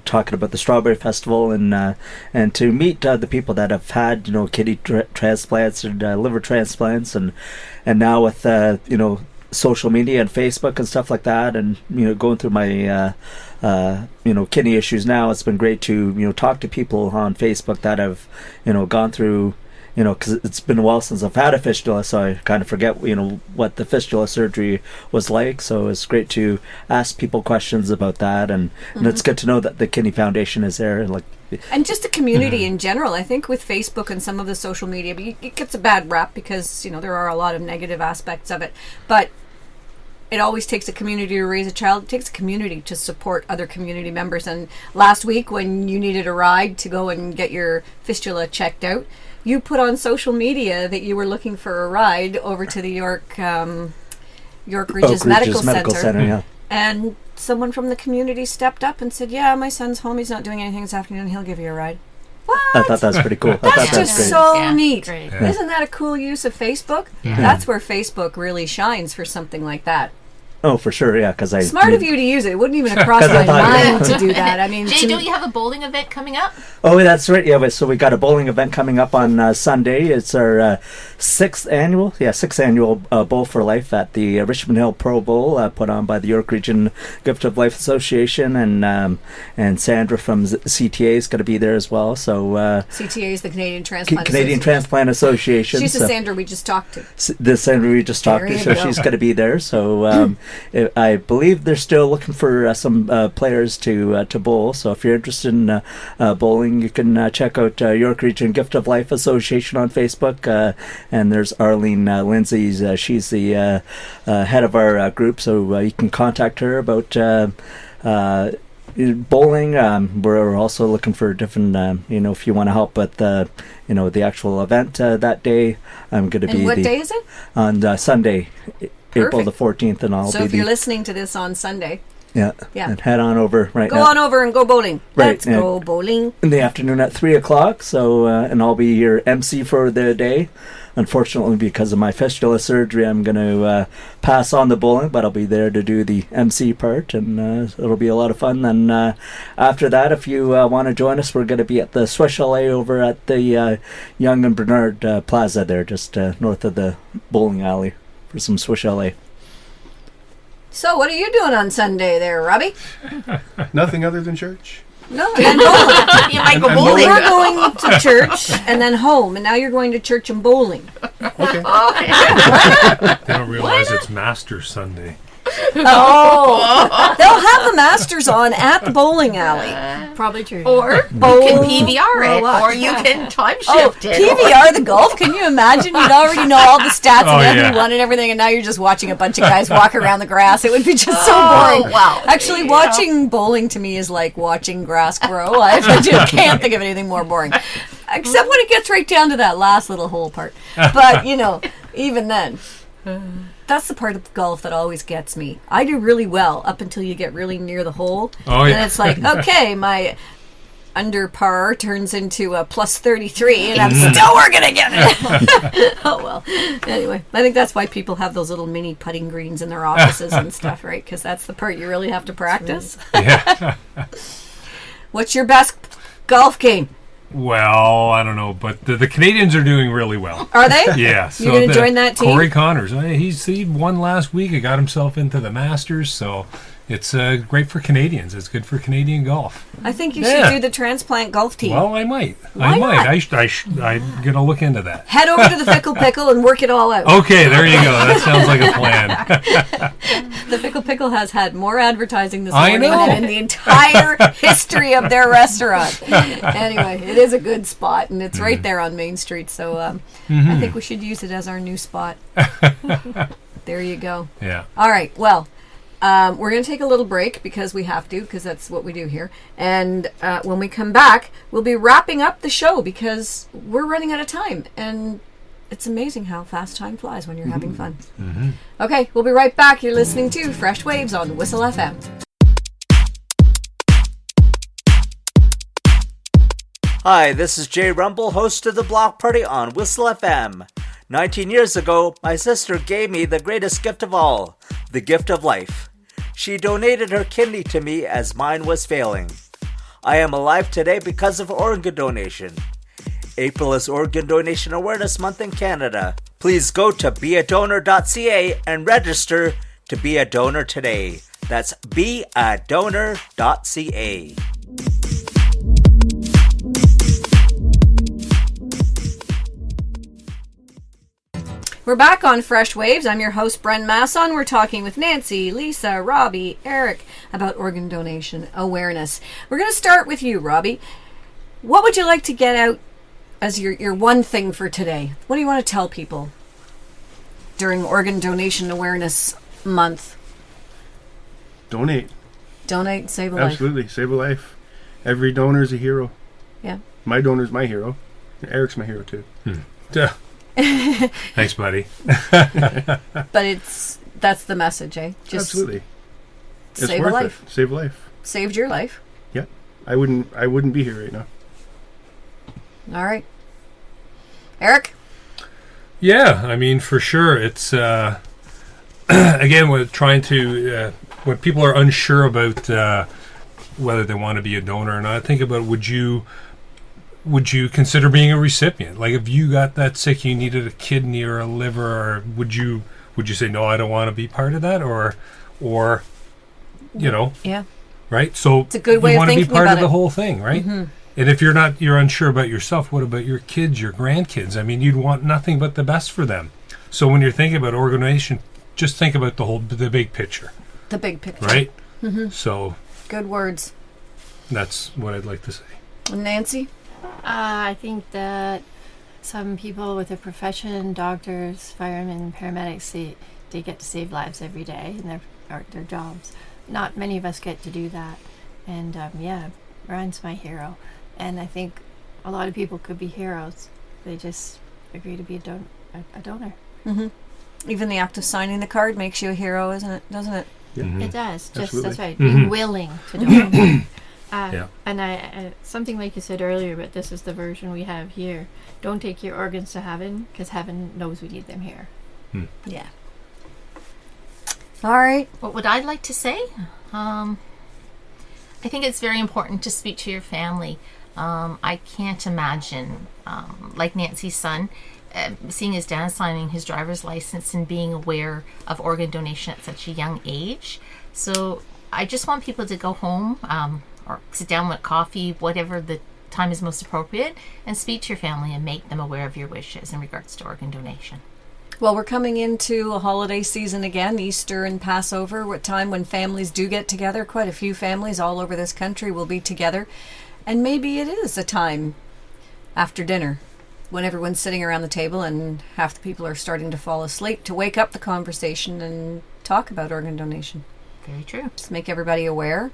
talking about the Strawberry Festival, and to meet the people that have had kidney transplants and liver transplants, and now with social media and Facebook and stuff like that, and going through my kidney issues now, it's been great to talk to people on Facebook that have gone through, because it's been a while since I've had a fistula, so I kind of forget, what the fistula surgery was like. So it's great to ask people questions about that, and it's good to know that the Kidney Foundation is there, and just the community in general. I think with Facebook and some of the social media, it gets a bad rap because there are a lot of negative aspects of it, but it always takes a community to raise a child. It takes a community to support other community members. And last week, when you needed a ride to go and get your fistula checked out, you put on social media that you were looking for a ride over to the York Regis Medical Center. Yeah. And someone from the community stepped up and said, "Yeah, my son's home. He's not doing anything this afternoon. He'll give you a ride." What? I thought that was pretty cool. That's just so neat. Great. Yeah. Isn't that a cool use of Facebook? That's where Facebook really shines for something like that. Oh, for sure, yeah. Because smart of you to use it. It wouldn't even have crossed my mind to do that. I mean, Jay, don't you have a bowling event coming up? Oh, that's right. Yeah, so we got a bowling event coming up on Sunday. It's our sixth annual Bowl for Life at the Richmond Hill Pro Bowl, put on by the York Region Gift of Life Association, and Sandra from CTA is going to be there as well. So CTA is the Canadian Transplant Transplant Association. She's the Sandra we just talked to. The Sandra we just talked to, so she's going to be there. So I believe they're still looking for some players to bowl. So if you're interested in bowling, you can check out York Region Gift of Life Association on Facebook. And there's Arlene Lindsay. She's the head of our group, so you can contact her about bowling. We're also looking for different, if you want to help with the actual event that day. I'm going to be. And what day is it? On Sunday. April the 14th, and so if you're listening to this on Sunday, and head on over Go on over and go bowling. Let's go bowling in the afternoon at 3:00. So and I'll be your MC for the day. Unfortunately, because of my fistula surgery, I'm going to pass on the bowling, but I'll be there to do the MC part, and it'll be a lot of fun. Then after that, if you want to join us, we're going to be at the Swiss Chalet over at the Young and Bernard Plaza there, just north of the bowling alley, for some Swiss Chalet. So what are you doing on Sunday there, Robbie? Nothing other than church. No, and bowling. You might go bowling. You're going to church and then home, and now you're going to church and bowling. Okay. They don't realize it's Master Sunday. Oh, they'll have the Masters on at the bowling alley. Probably true. Or you can PVR it, or you can time shift it. PVR the golf. Can you imagine? You'd already know all the stats Oh, and yeah. who won and everything, and now you're just watching a bunch of guys walk around the grass. It would be just so Oh, boring. wow. Actually, watching bowling to me is like watching grass grow. I just can't think of anything more boring. Except when it gets right down to that last little hole part. But, even then, that's the part of golf that always gets me. I do really well up until you get really near the hole. Oh, yeah. And it's like, okay, my under par turns into a plus 33, and I'm still working again. Oh, well. Anyway, I think that's why people have those little mini putting greens in their offices and stuff, right? Because that's the part you really have to practice. Yeah. What's your best golf game? Well, I don't know, but the Canadians are doing really well. Are they? Yeah. So You're going to join that team? Corey Connors, he won last week. He got himself into the Masters, so it's great for Canadians. It's good for Canadian golf. I think you Yeah. should do the transplant golf team. Well, I might. Why not? I'm going to look into that. Head over to the Fickle Pickle and work it all out. Okay, there you go. That sounds like a plan. The Fickle Pickle has had more advertising this I morning know. than in the entire history of their restaurant. Anyway, it is a good spot, and it's right there on Main Street, so I think we should use it as our new spot. There you go. Yeah. All right, well, we're going to take a little break because we have to, because that's what we do here. And when we come back, we'll be wrapping up the show because we're running out of time. And it's amazing how fast time flies when you're having fun. Okay, we'll be right back. You're listening to Fresh Waves on Whistle FM. Hi, this is Jay Rumble, host of the Block Party on Whistle FM. 19 years ago, my sister gave me the greatest gift of all, the gift of life. She donated her kidney to me as mine was failing. I am alive today because of organ donation. April is Organ Donation Awareness Month in Canada. Please go to beadonor.ca and register to be a donor today. That's beadonor.ca. We're back on Fresh Waves. I'm your host, Bren Masson. We're talking with Nancy, Lisa, Robbie, Eric about organ donation awareness. We're going to start with you, Robbie. What would you like to get out as your one thing for today? What do you want to tell people during Organ Donation Awareness Month? Donate. Donate, save a life. Absolutely. Save a life. Every donor is a hero. Yeah. My donor's my hero. Eric's my hero too. Yeah. Thanks, buddy. But that's the message, eh? Just Absolutely. It's save a worth life. it. Save a life. Saved your life. Yeah. I wouldn't be here right now. All right. Eric? Yeah, I mean, for sure. It's, again, we're trying to, when people are unsure about whether they want to be a donor or not, think about would you consider being a recipient? Like if you got that sick, you needed a kidney or a liver, or would you say, no, I don't want to be part of that? Or Yeah. right? So It's a good way you of want to be thinking part about of the it. whole thing, right? And if you're unsure about yourself, what about your kids, your grandkids? I mean, you'd want nothing but the best for them. So when you're thinking about organization, just think about the big picture, The big picture. right? So Good words. that's what I'd like to say. Nancy? I think that some people with a profession, doctors, firemen, paramedics, they get to save lives every day in their jobs. Not many of us get to do that. And Ryan's my hero. And I think a lot of people could be heroes. They just agree to be a donor. Even the act of signing the card makes you a hero, doesn't it? It does. Just Absolutely. that's right. Being willing to donate. Yeah. And I something like you said earlier, but this is the version we have here. Don't take your organs to heaven, because heaven knows we need them here. Yeah. All right. What would I like to say? I think it's very important to speak to your family. I can't imagine, like Nancy's son, seeing his dad signing his driver's license and being aware of organ donation at such a young age. So I just want people to go home or sit down with coffee, whatever the time is most appropriate, and speak to your family and make them aware of your wishes in regards to organ donation. Well, we're coming into a holiday season again, Easter and Passover, a time when families do get together. Quite a few families all over this country will be together. And maybe it is a time after dinner when everyone's sitting around the table and half the people are starting to fall asleep to wake up the conversation and talk about organ donation. Very true. Just make everybody aware.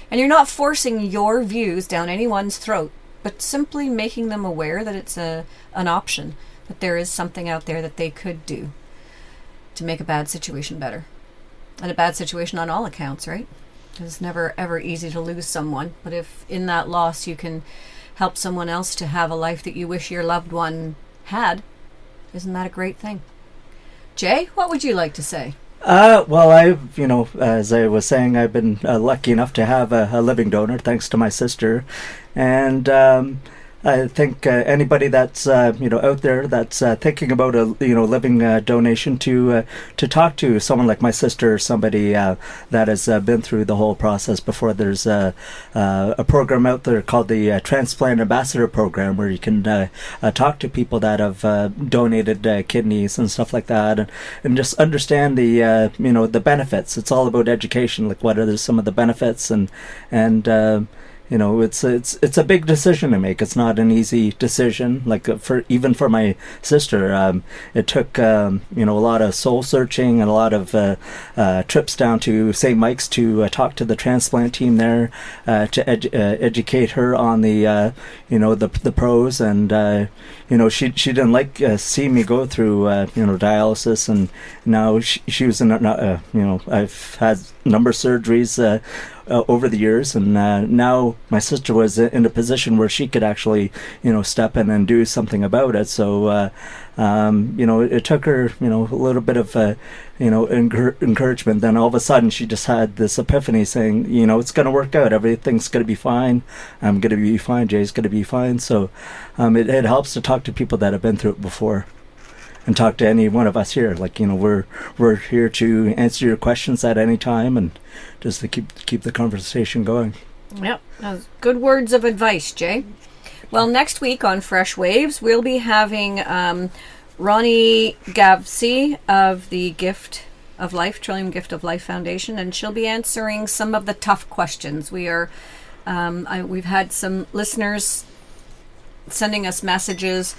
And you're not forcing your views down anyone's throat, but simply making them aware that it's an option, that there is something out there that they could do to make a bad situation better. And a bad situation on all accounts, right? It's never, ever easy to lose someone. But if in that loss you can help someone else to have a life that you wish your loved one had, isn't that a great thing? Jay, what would you like to say? Well, as I was saying, I've been lucky enough to have a living donor, thanks to my sister. And I think anybody that's out there that's thinking about a living donation to talk to someone like my sister or somebody that has been through the whole process before. There's a program out there called the Transplant Ambassador Program, where you can talk to people that have donated kidneys and stuff like that, and just understand the benefits. It's all about education, like what are some of the benefits, and it's a big decision to make. It's not an easy decision. Like for my sister, it took a lot of soul searching and a lot of trips down to St. Mike's to talk to the transplant team there, to educate her on the pros, and she didn't like see me go through dialysis, and now she was in I've had a number of surgeries over the years, and now my sister was in a position where she could actually step in and do something about it. So it took her a little bit of encouragement. Then all of a sudden she just had this epiphany saying, it's going to work out, everything's going to be fine, I'm going to be fine, Jay's going to be fine. So it helps to talk to people that have been through it before, and talk to any one of us here. Like, we're here to answer your questions at any time, and just to keep the conversation going. Yep, good words of advice, Jay. Well, next week on Freshwaves, we'll be having Ronnie Gavsey of the Gift of Life, Trillium Gift of Life Foundation, and she'll be answering some of the tough questions. We've had some listeners sending us messages,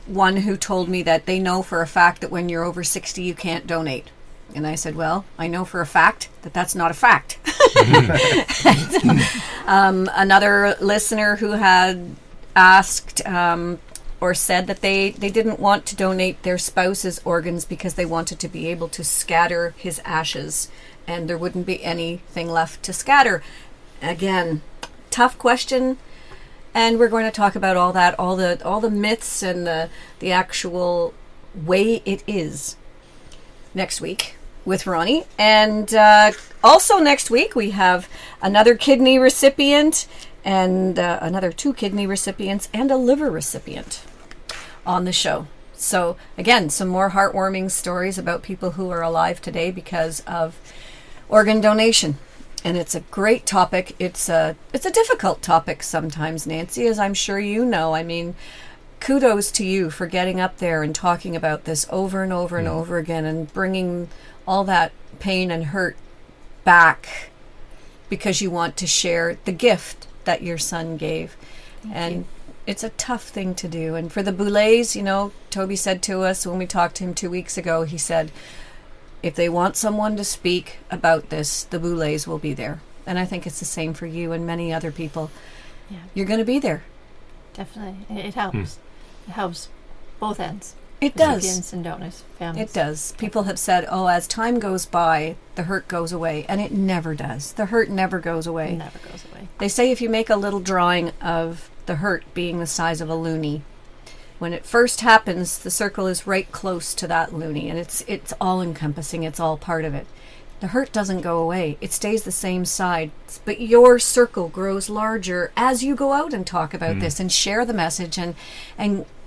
one who told me that they know for a fact that when you're over 60 you can't donate. And I said, well, I know for a fact that that's not a fact. Another listener who had asked or said that they didn't want to donate their spouse's organs because they wanted to be able to scatter his ashes and there wouldn't be anything left to scatter. Again, tough question. And we're going to talk about all that, all the myths and the actual way it is next week with Ronnie. And also next week we have another kidney recipient and another 2 kidney recipients and a liver recipient on the show. So again, some more heartwarming stories about people who are alive today because of organ donation. And it's a great topic. It's a difficult topic sometimes, Nancy, as I'm sure you know. I mean, kudos to you for getting up there and talking about this over and over and over again and bringing all that pain and hurt back because you want to share the gift that your son gave. Thank you. It's a tough thing to do. And for the Boulets, Toby said to us when we talked to him 2 weeks ago, he said, if they want someone to speak about this, the Boulets will be there. And I think it's the same for you and many other people. Yeah. You're going to be there. Definitely. It helps. It helps both ends. It does. Recipients and donors, families. It does. People have said, as time goes by, the hurt goes away. And it never does. The hurt never goes away. It never goes away. They say if you make a little drawing of the hurt being the size of a loonie, when it first happens, the circle is right close to that loonie, and it's all-encompassing. It's all part of it. The hurt doesn't go away. It stays the same size, but your circle grows larger as you go out and talk about this and share the message and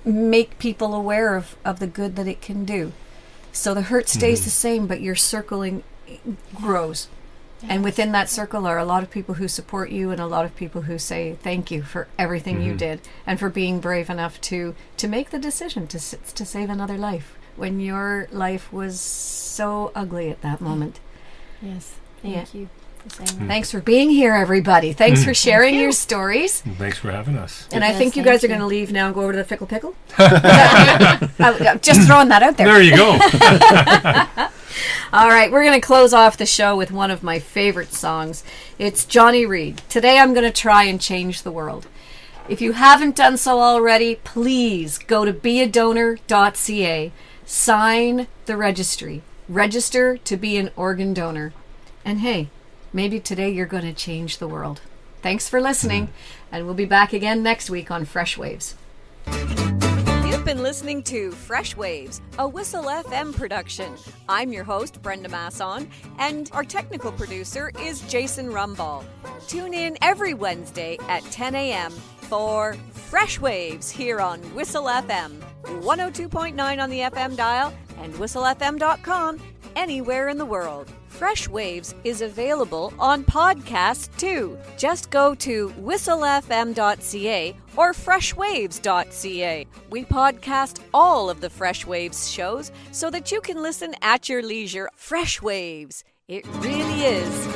make people aware of the good that it can do. So the hurt stays the same, but your circling grows. And within that circle are a lot of people who support you and a lot of people who say thank you for everything you did and for being brave enough to make the decision to save another life when your life was so ugly at that moment. Yes. Thank you for saying that. Thanks for being here, everybody. Thanks for sharing your stories. And thanks for having us. And I Yes, think you thank guys are you. going to leave now and go over to the Fickle Pickle. Just throwing that out there. There you go. All right, we're going to close off the show with one of my favorite songs. It's Johnny Reed. Today I'm going to try and change the world. If you haven't done so already, please go to beadonor.ca, sign the registry, register to be an organ donor. And hey, maybe today you're going to change the world. Thanks for listening, and we'll be back again next week on Freshwaves. You've been listening to Freshwaves, a Whistle FM production. I'm your host, Brenda Masson, and our technical producer is Jason Rumball. Tune in every Wednesday at 10 a.m. for Freshwaves here on Whistle FM, 102.9 on the FM dial and whistlefm.com anywhere in the world. Freshwaves is available on podcast too. Just go to whistlefm.ca or freshwaves.ca. We podcast all of the Freshwaves shows so that you can listen at your leisure. Freshwaves. It really is